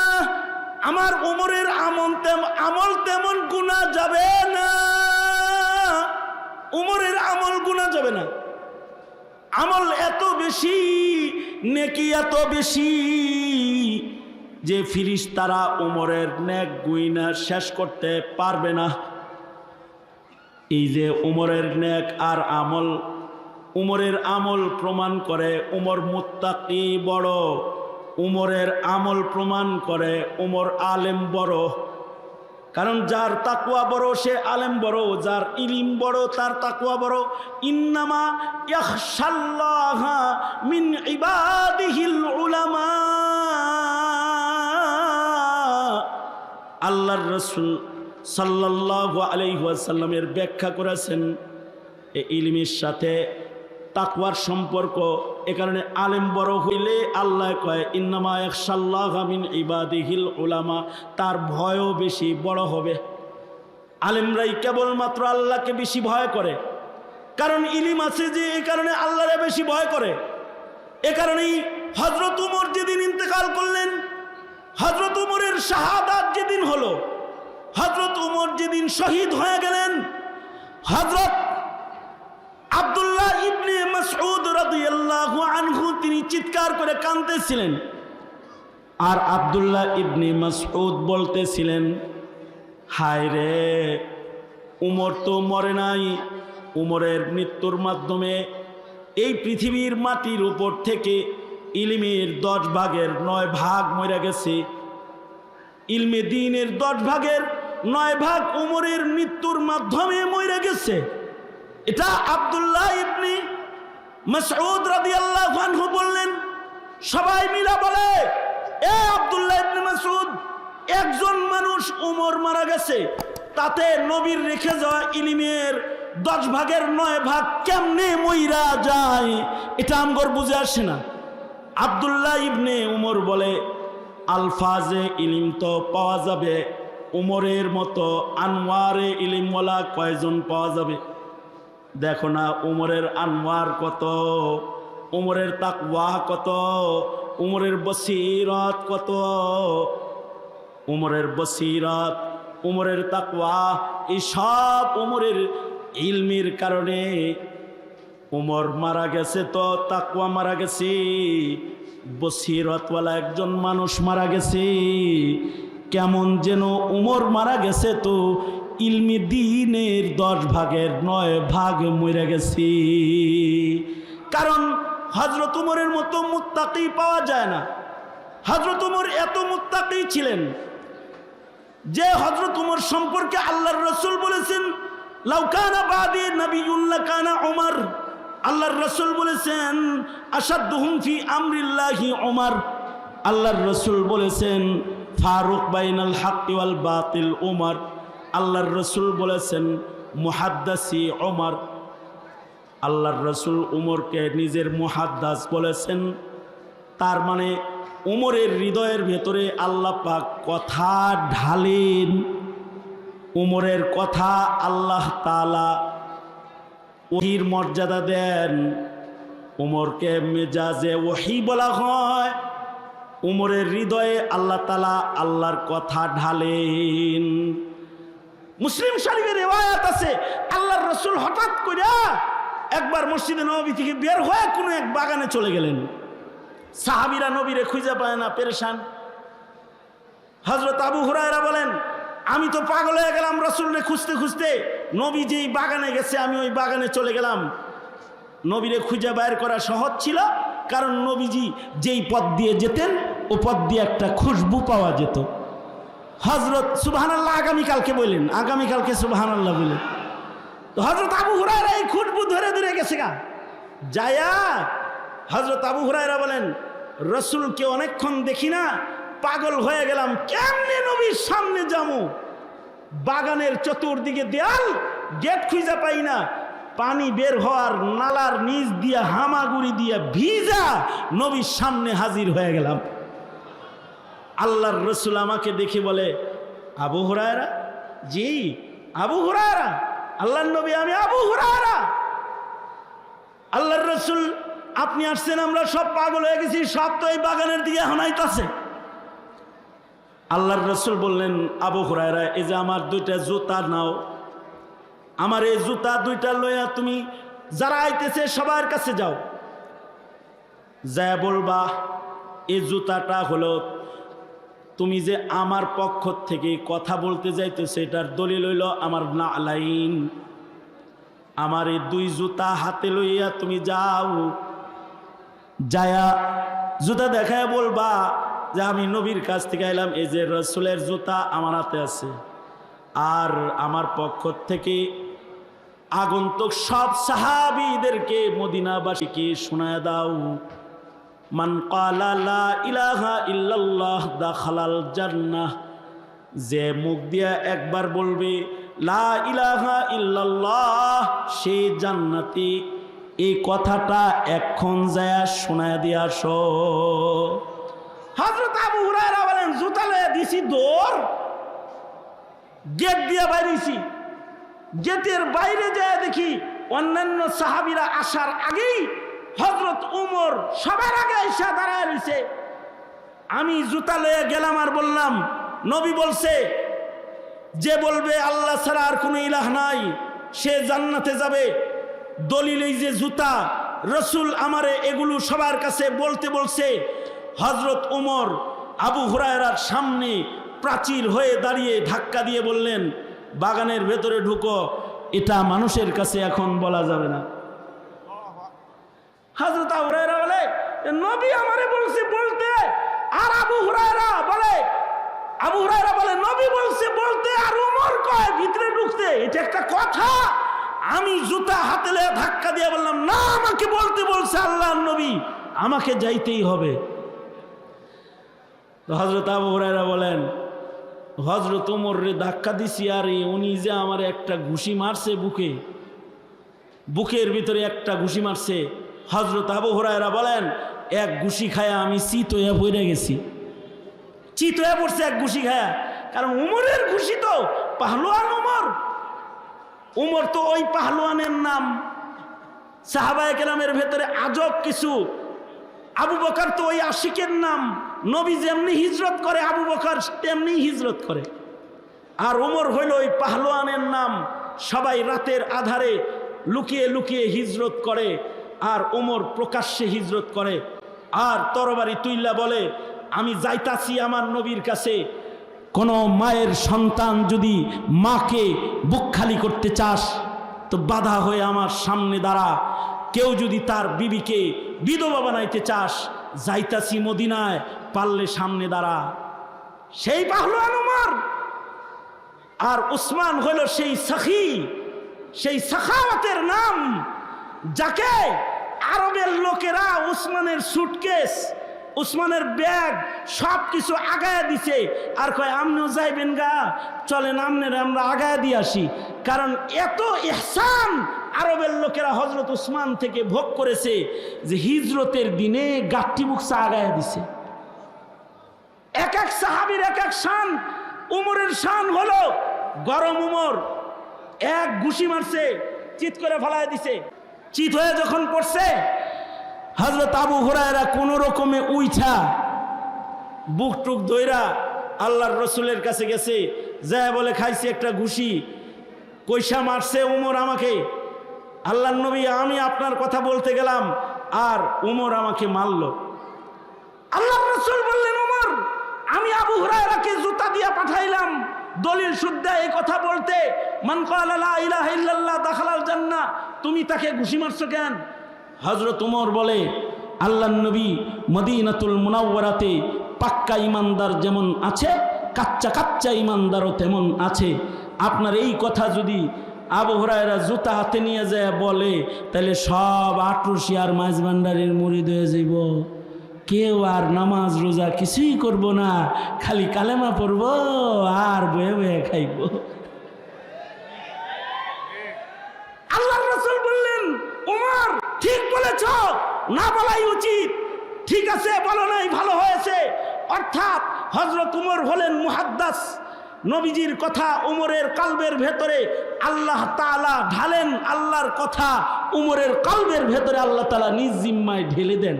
আমার উমরের আমল তেমন গুনাহ যাবে না, উমরের আমল গুনাহ যাবে না। আমল এত বেশি, নেকি এত বেশি যে ফেরেশতারা উমরের নেক গুনাহ শেষ করতে পারবে না। এই যে উমরের নেক আর আমল, উমরের আমল প্রমাণ করে উমর মুত্তাকি বড়, উমরের আমল প্রমাণ করে উমর আলেম বড়। কারণ যার তাকওয়া বড় সে আলেম বড়, যার ইলম বড় তার তাকওয়া বড়। ইন্নামা ইয়াখশাল্লাহা মিন ইবাদিহিল উলামা। আল্লাহর রাসূল সাল্লাল্লাহু আলাইহি ওয়াসাল্লামের ব্যাখ্যা করেছেন এই ইলমের সাথে তাকওয়ার সম্পর্ক। এ কারণে আলেম বড় হইলে আল্লাহ কয় ইন্নামা ইয়াখশাল্লাহা মিন ইবাদিহিল উলামা, তার ভয়ও বেশি বড় হবে। আলেমরাই কেবলমাত্র আল্লাহকে বেশি ভয় করে, কারণ ইলম আছে যে, এই কারণে আল্লাহরে বেশি ভয় করে। এ কারণেই হযরত উমর যেদিন ইন্তেকাল করলেন, হযরত উমরের শাহাদাত যেদিন হলো, হযরত উমর যেদিন শহীদ হয়ে গেলেন, হযরত আব্দুল্লাহ ইবনে মাসউদ রাদিয়াল্লাহু আনহু তিনি চিৎকার করে কাঁদতেছিলেন। আর আব্দুল্লাহ ইবনে মাসউদ বলতেছিলেন, হায় রে উমর তো মরে নাই, উমরের মৃত্যুর মাধ্যমে এই পৃথিবীর মাটির উপর থেকে ইলমের 10 ভাগের 9 ভাগ মরে গেছে। ইলমে দ্বীনের 10 ভাগের 9 ভাগ উমরের মৃত্যুর মাধ্যমে মরে গেছে। এটা আব্দুল্লাহ ইবনে মাসউদ রাদিয়াল্লাহু আনহু বললেন। সবাই মিলা বলে, এ আব্দুল্লাহ ইবনে মাসউদ, একজন মানুষ উমর মারা গেছে, তাতে নবীর রেখে যাওয়া ইলমের 10 ভাগের 9 ভাগ কেমনে মইরা যায়? এটা আমগর বুঝে আসে না। আব্দুল্লাহ ইবনে উমর বলে, আলফাজে ইলম তো পাওয়া যাবে, উমরের মতো আনওয়ারে ইলমওয়ালা কয়জন পাওয়া যাবে? দেখো না উমরের আনওয়ার কত, উমরের তাকওয়া কত, উমরের বসিরত কত। উমরের বসিরত, উমরের তাকওয়া, এই সব উমরের ইলমের কারণে। উমর মারা গেছে তো তাকওয়া মারা গেছে, বসিরতওয়ালা একজন মানুষ মারা গেছে। কেমন যেন উমর মারা গেছে তো ইলমি দ্বীনের 10 ভাগের 9 ভাগ মরে গেছে। কারণ হযরত উমরের মতো মুত্তাকি পাওয়া যায় না। হযরত উমর এত মুত্তাকি ছিলেন যে হযরত উমর সম্পর্কে আল্লাহর রাসূল বলেছেন, লাউ কানা বাদি নাবিয়্যুন লাকানা উমর। আল্লাহর রাসূল বলেছেন, আশাদ্দুহুম ফি আমরিল্লাহি উমর। আল্লাহর রাসূল বলেছেন, ফারুক বাইনাল হাক্কি ওয়াল বাতিল উমর। আল্লাহর রাসূল বলেছেন, মুহাদ্দিসি উমর। আল্লাহর রাসূল উমরকে নিজের মুহাদ্দিস বলেছেন। তার মানে উমরের হৃদয়ের ভেতরে আল্লাহ পাক কথা ঢালেন। উমরের কথা আল্লাহ তাআলা ওহীর মর্যাদা দেন। উমরকে মেজাজে ওহী বলা হয়। উমরের হৃদয়ে আল্লাহ তাআলা আল্লাহর কথা ঢালেন। মুসলিম শরীফের রিওয়ায়াত আছে, আল্লাহর রাসূল হঠাৎ করে একবার মসজিদে নববী থেকে বের হয়ে কোনো এক বাগানে চলে গেলেন। সাহাবীরা নবীরে খুঁজে পায় না, পেরেশান। হযরত আবু হুরায়রা বলেন, আমি তো পাগল হয়ে গেলাম রাসূলকে খুঁজতে খুঁজতে। নবী যেই বাগানে গেছে আমি ওই বাগানে চলে গেলাম। নবীরে খুঁজে বের করা সহজ ছিল, কারণ নবীজি যেই পথ দিয়ে যেতেন ও পথ দিয়ে একটা খুশবু পাওয়া যেত। হযরত সুবহানাল্লাহ আগামীকালকে বললেন, আগামীকালকে সুবহানাল্লাহ বললেন। তো হযরত আবু হুরায়রা এই খুশবু ধরে ধরে গেছে গা যায়া। হযরত আবু হুরায়রা বলেন, রাসূলকে অনেকক্ষণ দেখি না, পাগল হয়ে গেলাম, কেমনে নবীর সামনে যাবো? বাগানের চতুর্দিকে দেয়াল, গেট খুঁজে পাই না। পানি বের হওয়ার নালার নিচ দিয়া হামাগুড়ি দিয়া ভিজা নবীর সামনে হাজির হয়ে গেলাম। আল্লাহর রাসূল আমাকে দেখে বলে, আবু হুরায়রা? জি আবু হুরায়রা, আল্লাহর নবী আমি আবু হুরায়রা। আল্লাহর রাসূল, আপনি আসছেন, আমরা সব পাগল হয়ে গেছি, সব তো এই বাগানের দিকে হানাইতাছে। আল্লাহর রাসূল বললেন, আবু হুরায়রা, এই যে আমার 2টা জুতা নাও, আমার এই জুতা 2টা লইয়া তুমি যারা আইতেছে সবার কাছে যাও, যা বলবা এই জুতাটা হলো তুমি যে আমার পক্ষ থেকে কথা বলতে যাইতেছে, এটার দলিল হইল আমার নালাইন। আমার এই 2 জুতা হাতে লইয়া তুমি যাও, যায়া জুতা দেখায় বলবা যে আমি নবীর কাছ থেকে এলাম, এই যে রাসূলের জুতা আমার হাতে আছে। আর আমার পক্ষ থেকে আগন্তুক সব সাহাবীদেরকে, মদিনাবাসীকে শোনায় দাও, মান ক্বালা লা ইলাহা ইল্লাল্লাহ দাখালাল জান্নাহ। যে মুখ দিয়া একবার বলবে লা ইলাহা ইল্লাল্লাহ, সে জান্নাতি। এই কথাটা এখন যায় শোনায় দিয়ে আসো। হযরত আবু হুরায়রা বলেন, জুতা লয়ে দিছি দৌড়, গেট দিয়ে বাইরেছি। গেটের বাইরে যায় দেখি অন্যান্য সাহাবীরা আসার আগেই হযরত উমর সবার আগে এসে দাঁড়ায় রয়েছে। আমি জুতা লয়ে গেলাম আর বললাম, নবী বলছে যে বলবে আল্লাহ ছাড়া আর কোনো ইলাহ নাই সে জান্নাতে যাবে। দলিল এই যে জুতা, রাসূল আমারে এগুলো সবার কাছে বলতে বলছে। হযরত উমর আবু হুরায়রার সামনে প্রাচীর হয়ে দাঁড়িয়ে ধাক্কা দিয়ে বললেন, বাগানের ভেতরে ঢুকো, এটা মানুষের কাছে এখন বলা যাবে না। হযরত আবু হুরায়রা বলে নবী আমারে বলছে বলতে, আর আবু হুরায়রা বলে নবী বলছে বলতে, আর ওমর কয় ভিতরে ঢুকতে। এটা একটা কথা? আমি জুতা হাতে নিয়ে ধাক্কা দিয়ে বললাম, না, আমাকে বলতে বলছে আল্লাহর নবী, আমাকে যাইতেই হবে। তো হযরত আবু হুরায়রা বলেন, হযরত ওমর রে ধাক্কা দিছি, আর উনি যে আমার একটা ঘুষি মারছে বুকের ভিতরে একটা ঘুষি মারছে। হযরত আবু হুরায়রা বলেন, এক ঘুষি খায়া আমি চিত হয়ে পড়ে গেছি। চিত হয়ে পড়ছে এক ঘুষি খায়া, কারণ উমরের ঘুষি তো পাহলোয়ান। উমর তো ওই পাহলোয়ানের নাম। সাহাবায়ে কেরামের ভেতরে আজব কিছু। আবু বকর তো ওই আশিকের নাম। নবী যেমনি হিজরত করে আবু বকর তেমনি হিজরত করে। আর উমর হইল ওই পাহলোয়ানের নাম। সবাই রাতের আধারে লুকিয়ে লুকিয়ে হিজরত করে, আর উমর প্রকাশ্যে হিজরত করে। আর তরবারি তুইল্লা বলে, আমি যাইতাছি আমার নবীর কাছে। কোনো মায়ের সন্তান যদি মাকে বুক খালি করতে চাস তো বাধা হয়ে আমার সামনে দাঁড়া। কেউ যদি তার বিবিকে বিধবা বানাইতে চাস, যাইতাছি মদিনায়, পারলে সামনে দাঁড়া। সেই পাহলোয়ান উমর। আর উসমান হলো সেই সখী, সেই সাখাওয়াতের নাম, যাকে আরবের লোকেরা উসমানের সুটকেস, উসমানের ব্যাগ সব কিছু আগায়া দিছে। আর কয় আমনিও যাইবেন গা, চলেন আমনের আমরা আগায়া দিয়ে আসি। কারণ এত ইহসান আরবের লোকেরা হযরত উসমান থেকে ভোগ করেছে যে হিজরতের দিনে গাঠি বুকসা আগায়া দিছে। এক এক সাহাবীর এক এক শান। উমরের শান হলো গরম উমর, এক ঘুষি মারছে, চিৎ করে ফেলায় দিছে। চিৎ হয়ে যখন পড়ছে, হযরত আবু হুরায়রা কোন রকমে উইঠা বুক টুক ধইরা আল্লাহর রসুলের কাছে গেছে। যায় বলে, খাইছি একটা ঘুষি। কইসা মারছে উমর আমাকে। আল্লাহর নবী, আমি আপনার কথা বলতে গেলাম আর উমর আমাকে মারল। আল্লাহর রসুল বললেন, উমর, আমি আবু হুরায়রাকে জুতা দিয়া পাঠাইলাম দলিল শুদ্ধ এই কথা বলতে, মান ক্বালা লা ইলাহা ইল্লাল্লাহ দাখালাল জান্নাহ। তুমি তাকে ঘুষি মারছো কেন? হযরত উমর বলে, আল্লাহর নবী মদিনাতুল মুনাওয়ারাতে পাক্কা ইমানদার যেমন আছে, কাচ্চা কাচ্চা ইমানদারও তেমন আছে। আপনার এই কথা যদি আবু হুরায়রা জুতা হাতে নিয়ে যায় বলে, তাহলে সব আটরশিয়ার মাঝভান্ডারের মুরিদ হয়ে যাইব। কেউ আর নামাজ রোজা কিছুই করব না, খালি কালেমা পড়ব আর বয়ে বয়ে খাইব। আল্লাহর রাসূল বললেন, উমর ঠিক বলেছ, না বলাই উচিত। ঠিক আছে, বলো নাই, ভালো হয়েছে। অর্থাৎ হযরত উমর হলেন মুহাদ্দাস। নবীজির কথা উমরের কলবের ভেতরে আল্লাহ তাআলা ঢালেন, আল্লাহর কথা উমরের কলবের ভেতরে আল্লাহ তাআলা নিজ জিম্মায় ঢেলে দেন।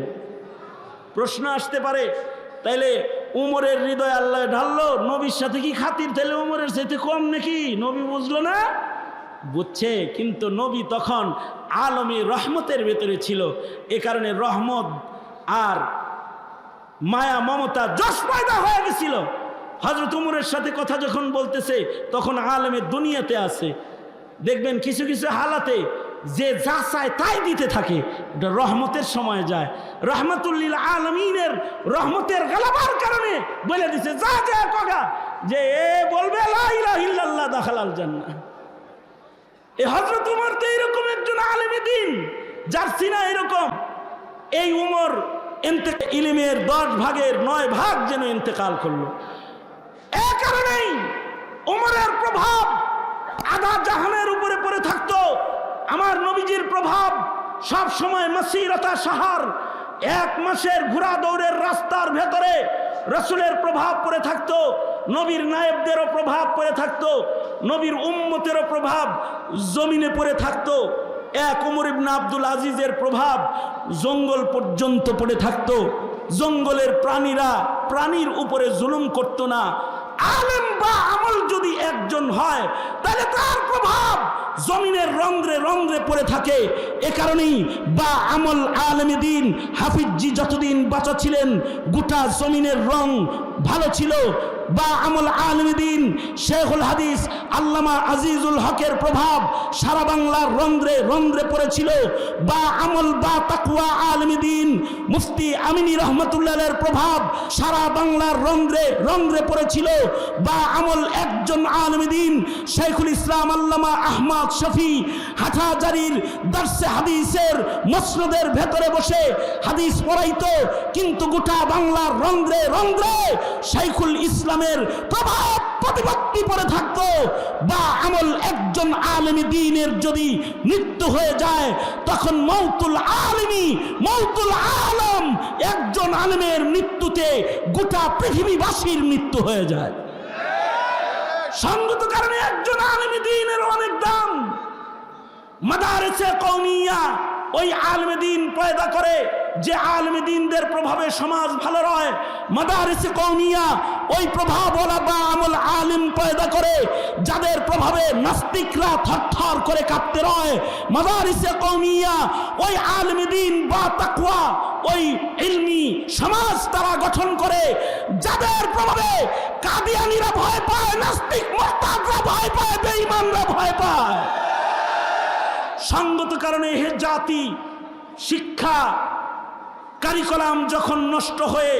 প্রশ্ন আসতে পারে, তাইলে উমরের হৃদয়ে আল্লাহ ঢাললো, নবীর সাথে কি খাতির? তাইলে উমরের চাইতে কম নাকি? নবী বুঝলো না? বুঝছে, কিন্তু নবী তখন আলমী রহমতের ভেতরে ছিল। এ কারণে রহমত আর মায়া মমতা যশ পয়দা হয়ে গেছিল। হযরত উমরের সাথে কথা যখন বলতেছে তখন আলেমের দুনিয়াতে আছে। দেখবেন কিছু কিছু হালাতে যে যা চায় তাই দিতে থাকে, এটা রহমতের সময় যায়। রহমতুল লিল আলামিনের রহমতের গালাবার কারণে বলে দিছে, যা যা কগা যে এ বলবে লা ইলাহা ইল্লাল্লাহ দাখালাল জান্নাহ। এই হযরত উমর তো এরকম একজন আলেমে দ্বীন, যার সিনা এরকম। এই উমর ইলমের 10 ভাগের 9 ভাগ যেন ইন্তেকাল করলো। এ কারণেই উমরের প্রভাব আধা জাহানের উপরে পড়ে থাকতো। আমার নবীজির প্রভাব সব সময় মাসিরাতা শাহর, 1 মাসের ঘোড়া দৌড়ের রাস্তার ভেতরে রাসূলের প্রভাব পড়ে থাকতো। নবীর নায়েবদেরও প্রভাব পড়ে থাকতো, নবীর উম্মতেরও প্রভাব জমিনে পড়ে থাকতো। এক ওমর ইবনে আব্দুল আজিজের প্রভাব জঙ্গল পর্যন্ত পড়ে থাকতো। জঙ্গলের প্রাণীরা প্রাণীর উপরে জুলুম করত না। আলেম বা আমল যদি একজন হয়, তাহলে তার প্রভাব জমিনের রন্ধ্রে রন্ধ্রে পড়ে থাকে। এ কারণেই বা আমল আলেমে দ্বীন হাফিজজি যতদিন বাঁচা ছিলেন, গোটা জমিনের রং ভালো ছিল। বা আমল আলিমদ্দিন শেখুল হাদিস আল্লামা আজিজুল হকের প্রভাব সারা বাংলার রন্ধ্রে রন্ধ্রে পড়েছিল, বা আমল বা তাকওয়া আলিমদ্দিন মুফতি আমিনী রহমতুল্লাহের প্রভাব সারা বাংলার রন্ধ্রে রন্ধ্রে পড়েছিল, বা আমল একজন আলিমদ্দিন শেখুল ইসলাম আল্লামা আহমদ শফি হাটহাজারীর দারসে হাদিসের মসনদের ভেতরে বসে হাদিস পড়াইতো, কিন্তু গোটা বাংলার রন্ধ্রে রন্ধ্রে শেখুল ইসলামের প্রভাব প্রতিপত্তি পড়ে থাকতো। বা আমল একজন আলেম দ্বীনের যদি মৃত্যু হয়ে যায় তখন মৌতুল আলিমি মৌতুল আলম, একজন আলেমের মৃত্যুতে গোটা পৃথিবীবাসীর মৃত্যু হয়ে যায়। সঙ্গত কারণে একজন আলেম দ্বীনের অনেক দাম। মাদারিসে কওমিয়া ওই আলেমে দ্বীন পয়দা করে যে আলেমে দ্বীনদের প্রভাবে সমাজ ভালো রয়। মাদারিসে কওমিয়া ওই প্রভাব ওলা বা আমল আলিম পয়দা করে যাদের প্রভাবে নাস্তিকরা থরথর করে কাঁপতে রয়। মাদারিসে কওমিয়া ওই আলেমে দ্বীন বা তাকওয়া ওই ইলমি সমাজ তারা গঠন করে যাদের প্রভাবে কাদিয়ানীরা ভয় পায়, নাস্তিক মুরতাদরা ভয় পায়, বেঈমানরা ভয় পায়। সঙ্গত কারণে হে জাতি শিক্ষা কারিকুলাম যখন নষ্ট হয়ে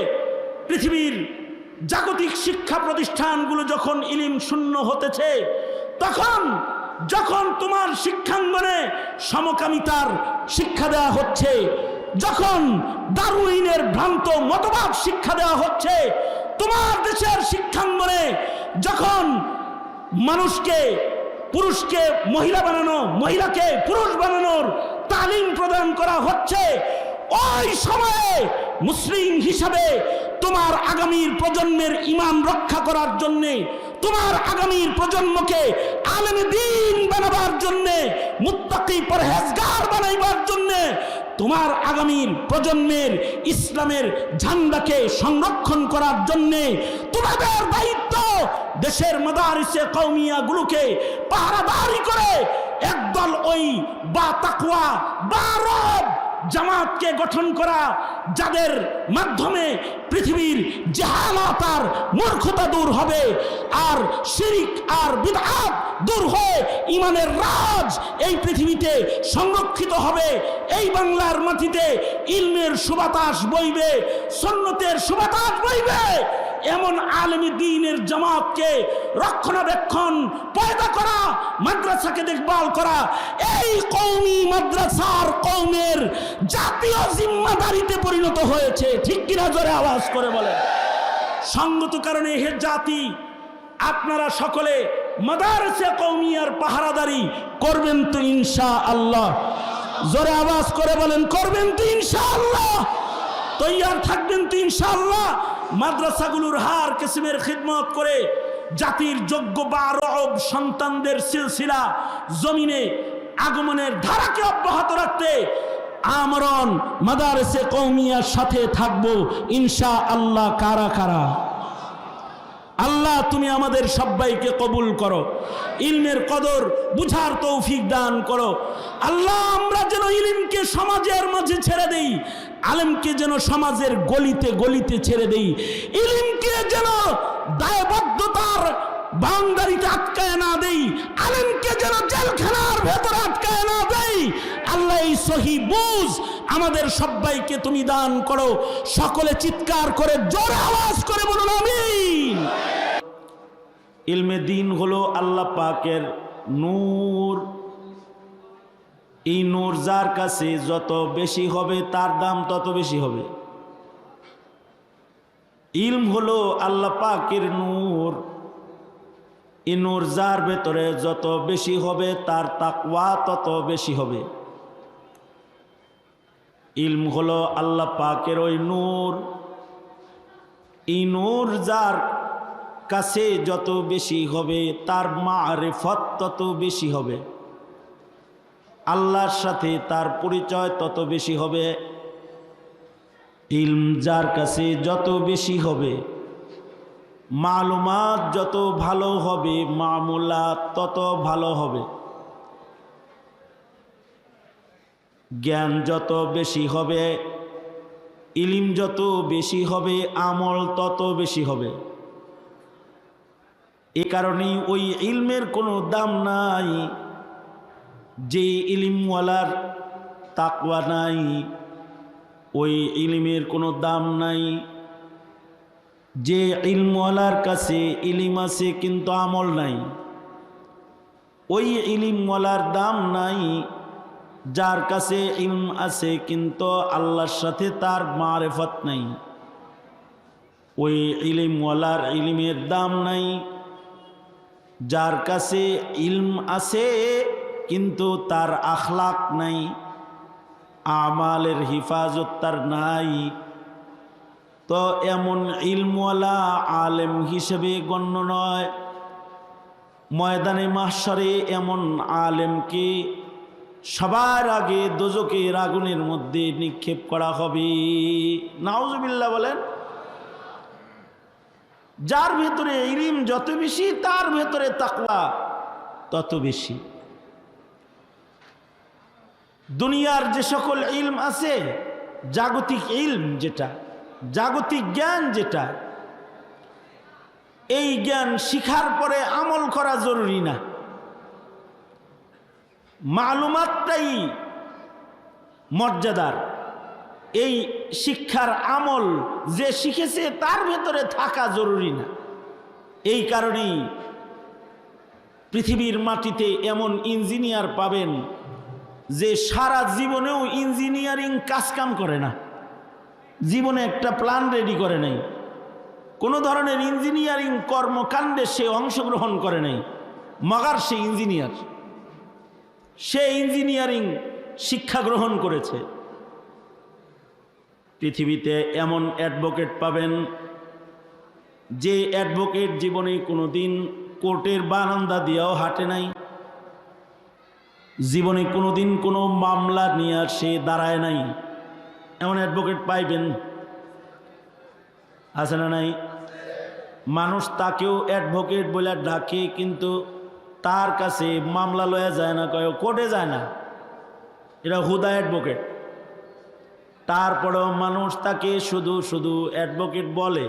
পৃথিবীর জাগতিক শিক্ষা প্রতিষ্ঠানগুলো যখন ইলিম শূন্য হতেছে, তখন যখন তোমার শিক্ষাঙ্গনে সমকামিতার শিক্ষা দেওয়া হচ্ছে, যখন দারউইনের ভ্রান্ত মতবাদ শিক্ষা দেওয়া হচ্ছে, তোমার দেশের শিক্ষাঙ্গনে যখন মানুষকে পুরুষকে মহিলা বানানো, মহিলাকে পুরুষ বানানোর তালিম প্রদান করা হচ্ছে, ওই সময়ে মুসলিম হিসাবে তোমার আগামীর প্রজন্মের ঈমান রক্ষা করার জন্যে, তোমার আগামীর প্রজন্মকে আলেম দ্বীন বানাবার জন্যে, মুত্তাকি পরহেজগার বানাইবার জন্যে, তোমার আগামীর প্রজন্মের ইসলামের ঝান্ডাকে সংরক্ষণ করার জন্যে তোমাদের দায়িত্ব দেশের মাদারিসে কওমিয়া গুলোকে পাহারাদারি করে একদল ওই বা তাকওয়া বা রব জামাতকে গঠন করা, যাদের মাধ্যমে পৃথিবীর জাহালাত আর মূর্খতা দূর হবে, আর শিরক আর বিদআত দূর হয়ে ঈমানের রাজ এই পৃথিবীতে সংরক্ষিত হবে। এই বাংলার মাটিতে ইলমের সুবাতাস বইবে, সুন্নতের সুবাতাস বইবে। এমন আলেমী দ্বীনের জামাতকে রক্ষণাবেক্ষণ পয়দা করা, মাদ্রাসাকে দেখভাল করা, এই কওমি মাদ্রাসার কওমের জাতীয় জিম্মাদারিতে পরিণত হয়েছে। ঠিক কিনা জোরে আওয়াজ করে বলে। সঙ্গত কারণে হে জাতি, আপনারা সকলে মাদারিসে কওমিয়ার পাহারাদারি করবেন তো ইনশাআল্লাহ? জোরে আওয়াজ করে বলেন, করবেন তো ইনশাআল্লাহ? তৈয়ার থাকবেন তো ইনশাআল্লাহ? মাদ্রাসাগুলোর হার কিসমের খিদমত করে জাতির যোগ্য বা রব সন্তানদের সিলসিলা জমিনে আগমনের ধারাকে অব্যাহত রাখতে আমরণ মাদারিসে কওমিয়ার সাথে থাকবো ইনশাআল্লাহ। কারা কারা? আল্লাহ তুমি আমাদের সবাইকে কবুল করো, ইলমের কদর বুঝার তৌফিক দান করো। আল্লাহ আমরা যেন ইলমকে সমাজের মাঝে ছেড়ে দেই, আলেমকে যেন সমাজের গলিতে গলিতে ছেড়ে দেই, ইলমকে যেন দায়বদ্ধতার বাউন্ডারিতে আটকায় না দেই, আলেমকে যেন জেলখানার ভেতরে আটকায় না দেই। আল্লাহ এই সহি বুঝ আমাদের সবাইকে তুমি দান করো। সকলে চিৎকার করে জোরে আওয়াজ করে বলুন আমিন। ইলমে দ্বীন হলো আল্লাহ পাকের নূর। এই নূর যার কাছে যত বেশি হবে তার দাম তত বেশি হবে। ইলম হলো আল্লাহ পাকের নূর। এই নূর যার ভেতরে যত বেশি হবে তার তাকওয়া তত বেশি হবে। ইলম হলো আল্লাহ পাকের ওই নূর। এই নূর যার কাছে যত বেশি হবে তার মারিফত তত বেশি হবে, আল্লাহর সাথে তার পরিচয় তত বেশি হবে। ইলম যার কাছে যত বেশি হবে, মালুমাত যত ভালো হবে, মামুলাত তত ভালো হবে। জ্ঞান যত বেশি হবে, ইলম যত বেশি হবে, আমল তত বেশি হবে। এ কারণেই ওই ইলমের কোনো দাম নাই, যে ইলিমওয়ালার তাকওয়া নাই ওই ইলমের কোনো দাম নাই। যে ইলমওয়ালার কাছে ইলিম আছে কিন্তু আমল নাই, ওই ইলিমওয়ালার দাম নাই। যার কাছে ইলম আছে কিন্তু আল্লাহর সাথে তার মারেফত নাই, ওই ইলিমওয়ালার ইলমের দাম নাই। যার কাছে ইলম আছে কিন্তু তার আখলাক নাই, আমালের হিফাজত তার নাই, তো এমন ইলমওয়ালা আলেম হিসেবে গণ্য নয়। ময়দানে মাহশরে এমন আলেমকে সবার আগে দোজখের আগুনের মধ্যে নিক্ষেপ করা হবে। নাউজুবিল্লাহ বলেন। যার ভেতরে ইলম যত বেশি তার ভেতরে তাকওয়া তত বেশি। দুনিয়ার যে সকল ইলম আছে, জাগতিক ইলম যেটা, জাগতিক জ্ঞান যেটা, এই জ্ঞান শিখার পরে আমল করা জরুরি না। মালুমাতটাই মর্যাদার। এই শিক্ষার আমল যে শিখেছে তার ভেতরে থাকা জরুরি না। এই কারণেই পৃথিবীর মাটিতে এমন ইঞ্জিনিয়ার পাবেন যে সারা জীবনেও ইঞ্জিনিয়ারিং কাজকাম করে না, জীবনে একটা প্ল্যান রেডি করে নাই, কোনো ধরনের ইঞ্জিনিয়ারিং কর্মকাণ্ডে সে অংশগ্রহণ করে নাই, মাগার সে ইঞ্জিনিয়ার, সে ইঞ্জিনিয়ারিং শিক্ষা গ্রহণ করেছে। পৃথিবীতে এমন অ্যাডভোকেট পাবেন যে অ্যাডভোকেট জীবনে কোনোদিন কোর্টের বারান্দা দিয়েও হাঁটে নাই, জীবনে কোনোদিন কোনো মামলা নিয়ে সে দাঁড়ায় নাই। এমন অ্যাডভোকেট পাইবেন, আছে না নাই? মানুষ তাকেও অ্যাডভোকেট বলে ডাকে, কিন্তু তার কাছে মামলা লয়া যায় না, কয় কোর্টে যায় না, এটা হুদা অ্যাডভোকেট। তারপরেও মানুষ তাকে শুধু শুধু অ্যাডভোকেট বলে।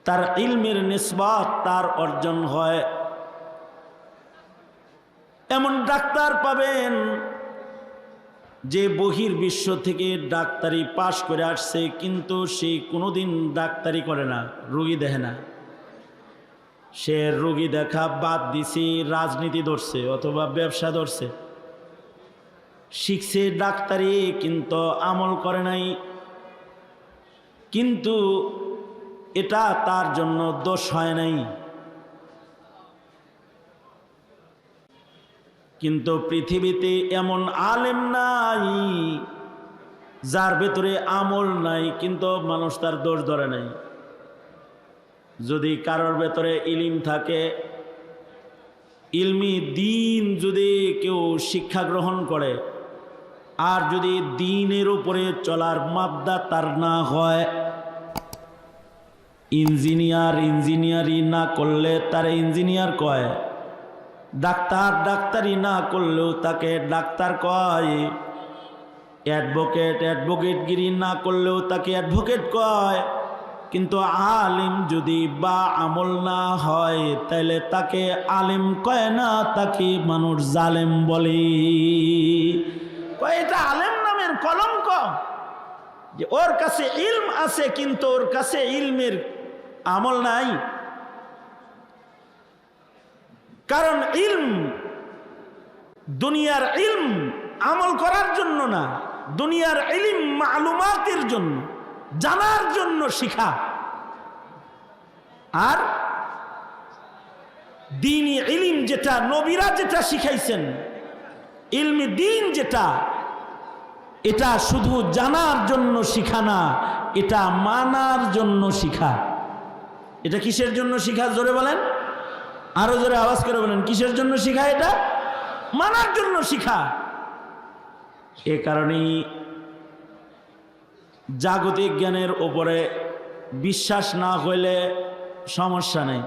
তার ইলমের নিসবত তার অর্জন হয়। এমন ডাক্তার পাবেন যে বহির্বিশ্ব থেকে ডাক্তারি পাশ করে আসছে, কিন্তু সে কোনোদিন ডাক্তারি করে না, রোগী দেখে না। সে রোগী দেখা বাদ দিছে, রাজনীতি ধরছে অথবা ব্যবসা ধরছে। শিখছে ডাক্তারি কিন্তু আমল করে নাই, কিন্তু এটা তার জন্য দোষ হয় নাই। কিন্তু পৃথিবীতে এমন আলেম নাই যার ভেতরে আমল নাই, কিন্তু মানুষ তার দোষ ধরে নাই। যদি কারোর ভেতরে ইলম থাকে, ইলমি দ্বীন যদি কেউ শিক্ষা গ্রহণ করে, আর যদি দ্বীনের উপরে চলার মাপদা তার না হয়, ইঞ্জিনিয়ারি না করলে তার ইঞ্জিনিয়ার কয়, ডাক্তারি না করলেও তাকে ডাক্তার কয়, অ্যাডভোকেটগিরি না করলেও তাকে অ্যাডভোকেট কয়। কিন্তু আলিম যদি বা আমল না হয় তাহলে তাকে আলিম কয় না, তাকে মানুষ জালেম বলে। কয় এটা আলেম নামের কলঙ্ক, যে ওর কাছে ইলম আছে কিন্তু ওর কাছে ইলমের আমল নাই। কারণ ইলম, দুনিয়ার ইলম আমল করার জন্য না, দুনিয়ার ইলম মালুমাতের জন্য, জানার জন্য শিখা। আর দ্বীনি ইলম যেটা নবীরা যেটা শিখাইছেন, ইলমি দ্বীন যেটা, এটা শুধু জানার জন্য শিখা না, এটা মানার জন্য শিখা। এটা কিসের জন্য শিখা? জোরে বলেন, আরো জোরে আওয়াজ করে বলেন, কিসের জন্য শিখা? এটা মানার জন্য শিখা। এ কারণেই জাগতিক জ্ঞানের উপরে বিশ্বাস না হইলে সমস্যা নেই,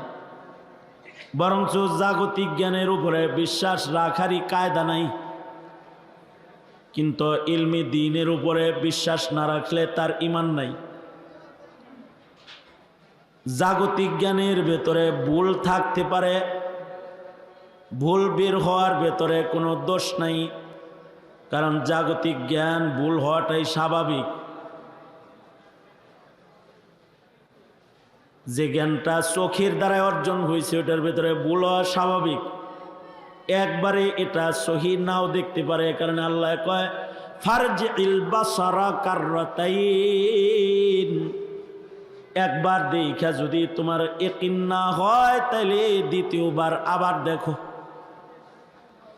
বরঞ্চ জাগতিক জ্ঞানের উপরে বিশ্বাস রাখারই কায়দা নাই। কিন্তু ইলমি দ্বীনের উপরে বিশ্বাস না রাখলে তার ঈমান নাই। জাগতিক জ্ঞানের ভেতরে ভুল থাকতে পারে, ভুল বের হওয়ার ভেতরে কোনো দোষ নাই, কারণ জাগতিক জ্ঞান ভুল হওয়াটাই স্বাভাবিক। যে জ্ঞানটা চোখের দ্বারা অর্জন হয়েছে ওটার ভেতরে ভুল হওয়া স্বাভাবিক। একবারে এটা সহি নাও দেখতে পারে, কারণ আল্লাহ কয় ফারজিল বাসারা কাররাতাইন, একবার দেখা যদি তোমার ইয়াকিন না হয় তাহলে দ্বিতীয়বার আবার দেখো।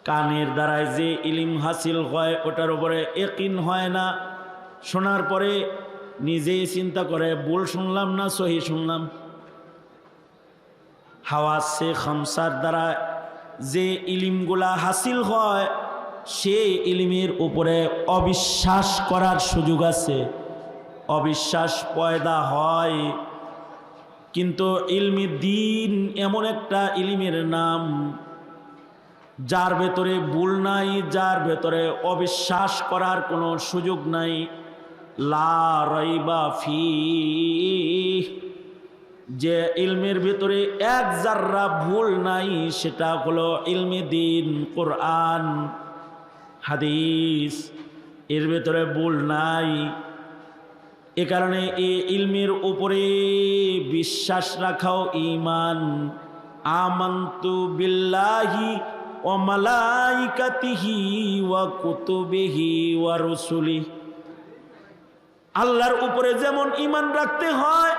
কানের দ্বারায় যে ইলম হাসিল হয় ওটার উপরে ইয়াকিন হয় না, শোনার পরে নিজেই চিন্তা করে ভুল শুনলাম না সহি শুনলাম। হাওয়াসে খামসার দ্বারা যে ইলমগুলা হাসিল হয় সে ইলমের উপরে অবিশ্বাস করার সুযোগ আছে, অবিশ্বাস পয়দা হয়। কিন্তু ইলমে দ্বীন এমন একটা ইলমের নাম যার ভেতরে ভুল নাই, যার ভেতরে অবিশ্বাস করার কোনো সুযোগ নাই। লা রাইবা ফিহ, যে ইলমের ভেতরে এক জাররা ভুল নাই সেটা হলো ইলমে দ্বীন, কোরআন হাদিস, এর ভেতরে ভুল নাই। এ কারণে এই ইলমের উপরে বিশ্বাস রাখাও ঈমান। আমানতু বিল্লাহি ওয়া মালাইকাতিহি ওয়া কুতুবিহি ওয়া রুসুলিহি, আল্লাহর উপরে যেমন ঈমান রাখতে হয়,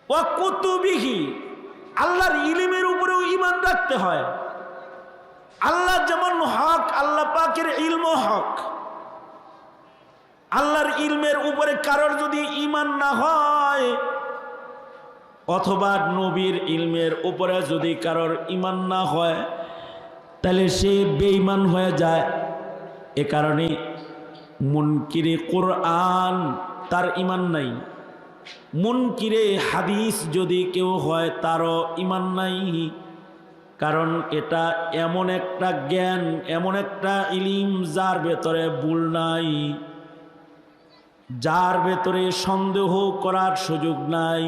ওয়া কুতুবিহি, আল্লাহর ইলমের উপরেও ঈমান রাখতে হয়। আল্লাহ যেমন হক, আল্লাহ পাকের ইলম হক। আল্লাহর ইলমের উপরে কারোর যদি ঈমান না হয়, অথবা নবীর ইলমের উপরে যদি কারোর ঈমান না হয়, তাহলে সে বেঈমান হয়ে যায়। এ কারণে মুনকিরে কোরআন তার ঈমান নাই, মুনকিরে হাদিস যদি কেউ হয় তারও ঈমান নাই। কারণ এটা এমন একটা জ্ঞান, এমন একটা ইলম যার ভেতরে ভুল নাই, যার ভেতরে সন্দেহ করার সুযোগ নাই,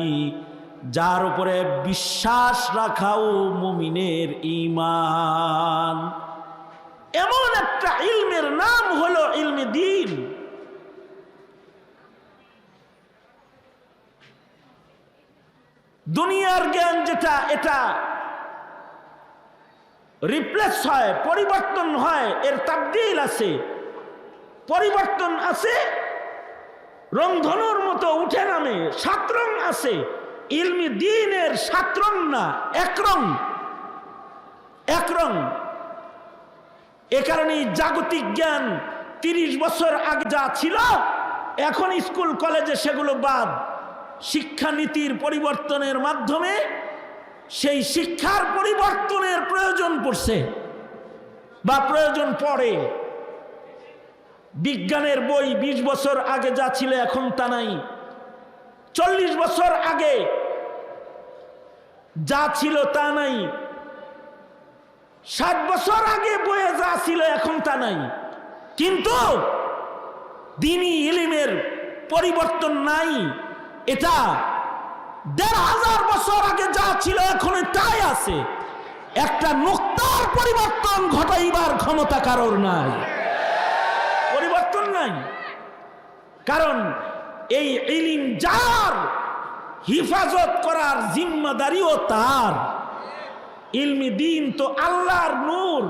যার উপরে বিশ্বাস রাখাও মুমিনের ঈমান। এমন একটা ইলমের নাম হলো ইলমে দ্বীন। দুনিয়ার জ্ঞান যেটা, এটা রিপ্লেস হয়, পরিবর্তন হয়, এর তাবদীল আছে, পরিবর্তন আছে, রংধনুর মতো উঠে নামে, সাত রং আছে। ইলমে দ্বীনের সাত রং না, এক রং, এক রং। এ কারণে জাগতিক জ্ঞান 30 বছর আগে যা ছিল এখন স্কুল কলেজে সেগুলো বাদ। শিক্ষানীতির পরিবর্তনের মাধ্যমে সেই শিক্ষার পরিবর্তনের প্রয়োজন পড়ছে বা প্রয়োজন পড়ে। বিজ্ঞানের বই 20 বছর আগে যা ছিল এখন তা নাই। 40 বছর আগে যা ছিল তা নাই। 60 বছর আগে বইয়ে যা ছিল এখন তা নাই। কিন্তু দ্বীনি ইলমের পরিবর্তন নাই। এটা 1500 বছর আগে যা ছিল এখন তাই আছে। একটা নুক্তার পরিবর্তন ঘটাইবার ক্ষমতা কারোর নাই, পরিবর্তন নাই। কারণ এই ইলম যার, হিফাজত করার জিম্মাদারিও তার। ইলমে দ্বীন তো আল্লাহর নূর,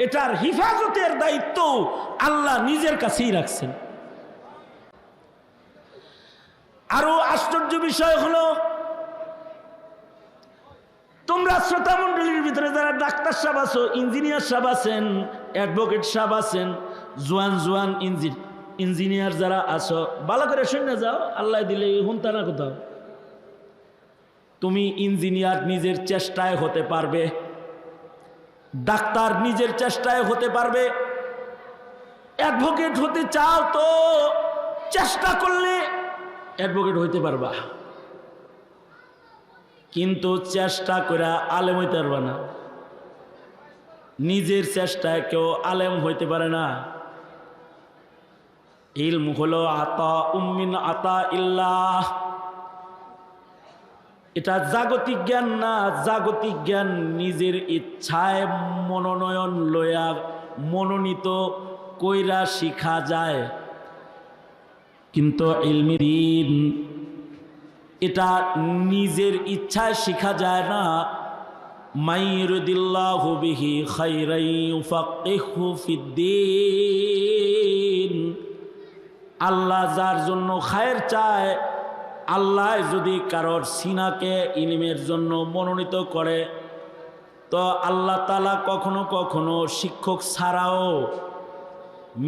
এটার হিফাজতের দায়িত্ব আল্লাহ নিজের কাছেই রাখছেন। আরো আশ্চর্য বিষয় হলো, তোমরা শ্রোতা মন্ডলীর ভিতরে যারা ডাক্তার সাহেব আছো, ইঞ্জিনিয়ার সাহেব আছেন, অ্যাডভোকেট সাহেব আছেন, জোয়ান জোয়ান ইঞ্জিনিয়ার যারা আছো, ভালো করে শুনে যাও, আল্লাহ দিলে হুনতা না কোথাও। তুমি ইঞ্জিনিয়ার নিজের চেষ্টায় হতে পারবে, ডাক্তার নিজের চেষ্টায় হতে পারবে, অ্যাডভোকেট হতে চাও তো চেষ্টা করলে অ্যাডভোকেট হইতে পারবা, কিন্তু চেষ্টা করে আলেম হইতে পারবা না। নিজের চেষ্টায় কেউ আলেম হইতে পারে না। ইলম হলো আতা উম্মিন আতা ইল্লাহ, এটা জাগতিক জ্ঞান না। জাগতিক জ্ঞান নিজের ইচ্ছায় মনোনয়ন লয়া মনোনীত কইরা শিখা যায়, কিন্তু ইলমে দ্বীন এটা নিজের ইচ্ছায় শিখা যায় না। মাইয়ুরিদিল্লাহু বিহি খাইরান ইউফাক্কিহু ফিদ্দীন। আল্লাহ যার জন্য খায়ের চায়, আল্লাহ যদি কারোর সিনাকে ইলমের জন্য মনোনীত করে, তো আল্লাহ তাআলা কখনো কখনো শিক্ষক ছাড়াও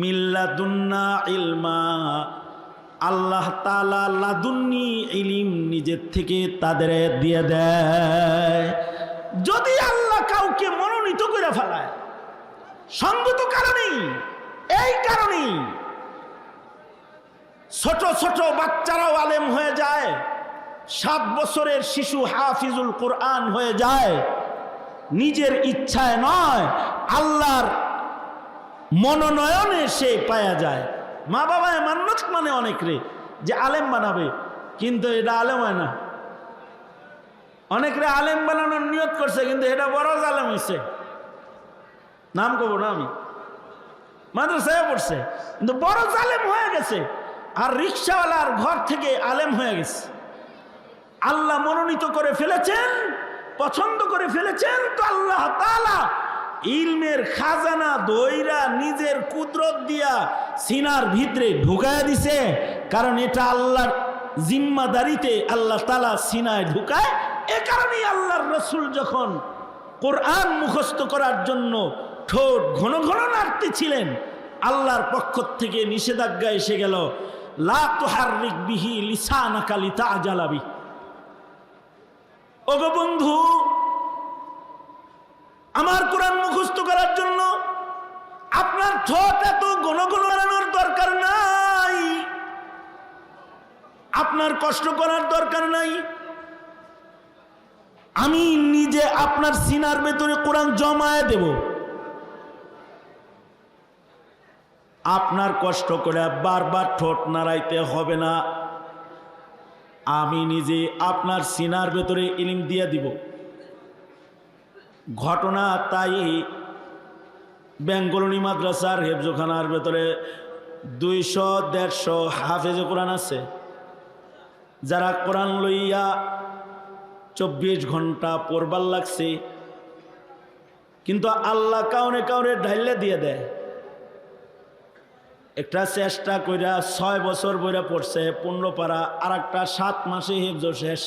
মিল্লাদুন্না ইলমা, আল্লাহ তাআলা লাদুন্নি ইলম নিজের থেকে তাদের দিয়ে দেয়। যদি আল্লাহ কাউকে মনোনীত করে ফেলায়, সঙ্গত কারণেই, এই কারণেই ছোট ছোট বাচ্চারাও আলেম হয়ে যায়, 7 বছরের শিশু হাফিজুল কোরআন হয়ে যায়, নিজের ইচ্ছায় নয়, আল্লাহর মনোনয়নে সে পাওয়া যায়। মা বাবায় মান্নত মানে অনেক রে যে আলেম বানাবে, কিন্তু এটা আলেম হয় না। অনেকরে আলেম বানানোর নিয়ত করছে, কিন্তু এটা বড় আলেম হয়েছে, নাম কব না আমি, মাদ্রাসায় পড়ছে কিন্তু বড় আলেম হয়ে গেছে। আর রিক্সাওয়ালার ঘর থেকে আলেম হয়ে গেছে। আল্লাহ মনোনীত করে ফেলেছেন, পছন্দ করে ফেলেছেন, তো আল্লাহ তাআলা ইলমের খাজানা দইরা নিজের কুদরত দিয়া সিনার ভিতরে ঢুকায় দিছে। কারণ এটা আল্লাহর জিম্মাদারিতে আল্লাহ তাআলা সিনায় ঢুকায়। এ কারণেই আল্লাহর রাসূল যখন কোরআন মুখস্থ করার জন্য ঠোঁট ঘন ঘন নাড়তেছিলেন, আল্লাহর পক্ষ থেকে নিষেধাজ্ঞা এসে গেল, লা তুহাররিক বিহি লিসানাকা লিতাআজালা বিহি। ওগো বন্ধু, আমার কোরআন মুখস্থ করার জন্য আপনার ঠোঁট এত ঘন ঘন নাড়ানোর দরকার নাই, আপনার কষ্ট করার দরকার নাই। আমি নিজে আপনার সিনার ভেতরে কোরআন জমায়ে দেব। আপনার কষ্ট করে বারবার ঠোঁট নাড়াইতে হবে না, আমি নিজে আপনার সিনার ভেতরে ইলম দিয়ে দিব। ঘটনা তাই বেঙ্গলনি মাদ্রাসার হেফজখানার ভেতরে 200-150 হাফেজে কোরআন আছে, যারা কোরআন লইয়া 24 ঘন্টা পড়বার লাগছে, কিন্তু আল্লাহ কাউনে কাউনে ঢাইলে দিয়ে দেয়। একটা চেষ্টা কইরা 6 বছর বইরা পড়ছে 15 পারা, আর একটা 7 মাসে হিফজ শেষ।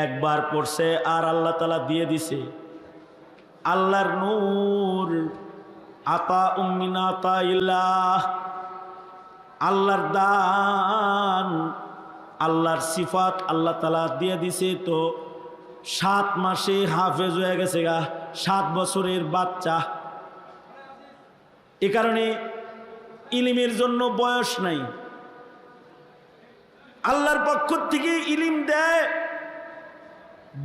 একবার পড়ছে আর আল্লাহ তাআলা দিয়ে দিছে। আল্লাহর নূর, আতা উম্মিন আতা ইল্লাহ, আল্লাহর দান, আল্লাহর সিফাত আল্লাহ তাআলা দিয়ে দিছে। তো 7 মাসে হাফেজ হয়ে গেছে গা, 7 বছরের বাচ্চা। এ কারণে ইলমের জন্য বয়স নাই। আল্লাহর পক্ষ থেকে ইলম দেয়,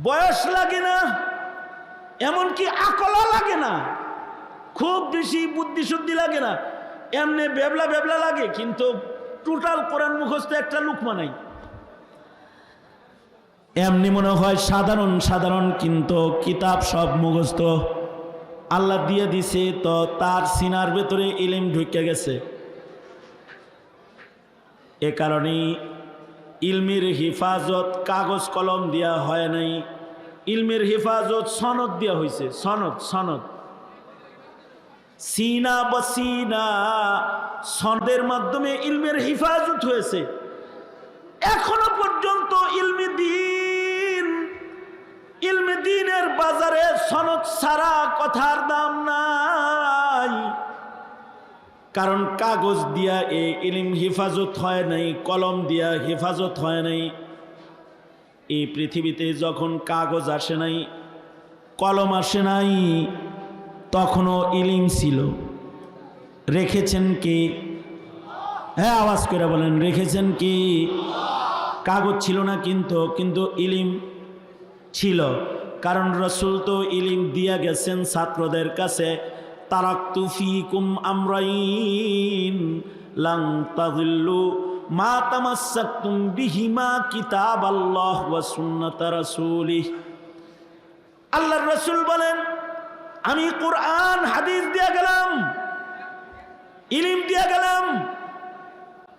বয়স লাগে না, এমনকি আকলও লাগে না, খুব বেশি বুদ্ধি শুদ্ধি লাগে না, এমনি বেবলা বেবলা লাগে, কিন্তু টোটাল কোরআন মুখস্থ একটা লুকমা নাই। এমনি মনে হয় সাধারণ সাধারণ, কিন্তু কিতাব সব মুখস্থ আল্লাহ দিয়ে দিছে। তো তার সিনার ভেতরে ইলম ঢুকে গেছে। এ কারণেই ইলমের হিফাজত কাগজ কলম দেওয়া হয় নাই, ইলমের হিফাজত সনদ দেওয়া হয়েছে। সনদ সনদ সিনা বসিনা, সনদের মাধ্যমে ইলমের হিফাজত হয়েছে। এখনো পর্যন্ত ইলমে দ্বীনের বাজারে সনদ ছাড়া কথার দাম নাই। কারণ কাগজ দিয়া এই ইলম হেফাজত হয় নাই, কলম দিয়া হেফাজত হয় নাই। এই পৃথিবীতে যখন কাগজ আসে নাই, কলম আসে নাই, তখনও ইলম ছিল। রেখেছেন কি? হ্যাঁ, আওয়াজ করে বলেন, রেখেছেন কি? কাগজ ছিল না, কিন্তু ইলম ছিল। কারণ রাসূল তো ইলম দিয়া গেছেন ছাত্রদের কাছে, তারাকতু ফিকুম আমরাইন লান তাযিল্লু মা তামাসসাকতুম বিহিমা কিতাবাল্লাহ ওয়া সুন্নাত রাসূলিহ। আল্লাহর রাসূল বলেন, আমি কোরআন হাদিস দিয়া গেলাম, ইলম দিয়া গেলাম।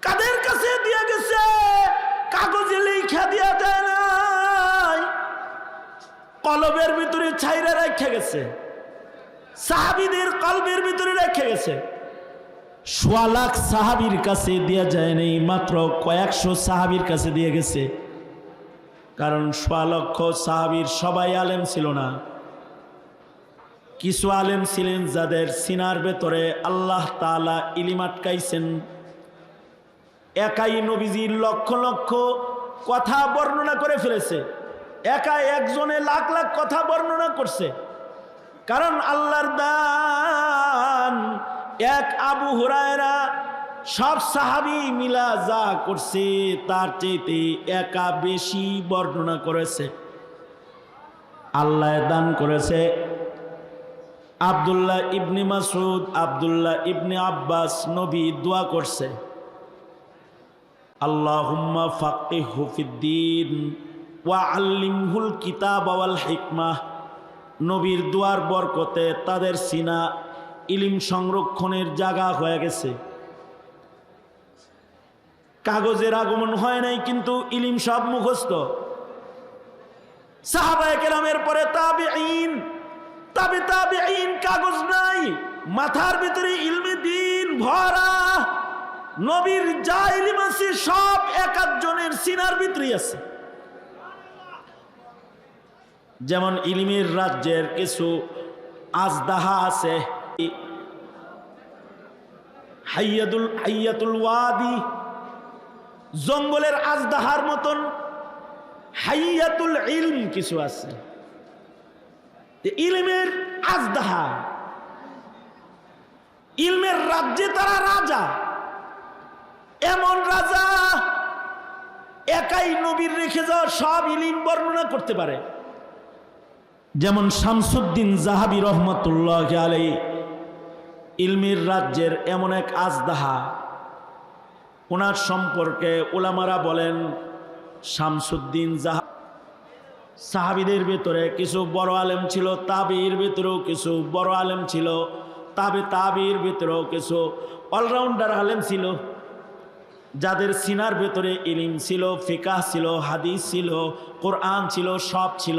কাদের কাছে দিয়া গেছে? কাগজে লেখা দিয়া দেয় নাই, কলবের ভিতরে ছাইরা রেখে গেছে, সাহাবীদের কলবের ভিতরে রেখে গেছে। ১০০ লাখ সাহাবীর কাছে দিয়া যায় নাই, মাত্র কয়েকশো সাহাবীর কাছে দিয়ে গেছে। কারণ ১০০ লক্ষ সাহাবীর সবাই আলেম ছিল না। কিছু আলেম ছিলেন যাদের সিনার ভেতরে আল্লাহ তাআলা ইলম আটকাইছেন। একাই নবীজির লক্ষ লক্ষ কথা বর্ণনা করে ফেলেছে, একাই একজনে লাখ লাখ কথা বর্ণনা করছে। কারণ আল্লাহর দান এক আবু হুরায়রা সব সাহাবী মিলা যা করছে তার চাইতে একা বেশি বর্ণনা করেছে। আল্লাহ দান করেছে আব্দুল্লাহ ইবনে মাসউদ, আব্দুল্লাহ ইবনে আব্বাস, নবী দোয়া করছে, আল্লাহুম্মা ফাক্কিহহু ফিদ্দীন ওয়া আল্লিমহুল কিতাব ওয়াল হিকমাহ। নবীর দোয়ার বরকতে তাদের সিনা ইলম সংরক্ষণের জায়গা হয়ে গেছে। কাগজের আগমন হয় নাই, কিন্তু ইলম সব মুখস্থ। সাহাবায়ে কেরামের পরে তাবেঈন, তাবেঈন, কাগজ নাই, মাথার ভিতরে ইলমে দ্বীন ভরা। নবীর যা ইলম আছে সব এক একজনের সিনার ভিতরে আছে। যেমন ইলমের রাজ্যের কিছু আজদাহা আছে, হাইয়াতুল ওয়াদি, জঙ্গলের আজদাহার মতন হাইয়াতুল ইলম কিছু আছে। ইলমের আজদাহা, ইলমের রাজ্যে তারা রাজা। এমন রাজা একাই নবীর রেখে যাওয়া সব ইলম বর্ণনা করতে পারে। যেমন শামসুদ্দিন জাহাবী রহমতুল্লাহ আলাইহি, ইলমের রাজ্যের এমন এক আজদাহা। ওনার সম্পর্কে উলামারা বলেন, শামসুদ্দিন জাহাবী সাহাবীদের ভিতরে কিছু বড় আলেম ছিল, তাবেঈর ভিতরেও কিছু বড় আলেম ছিল, তাবেঈর ভিতরেও কিছু অলরাউন্ডার আলেম ছিল, যাদের সিনার ভেতরে ইলম ছিল, ফিকাহ ছিল, হাদিস ছিল, কোরআন ছিল, সব ছিল।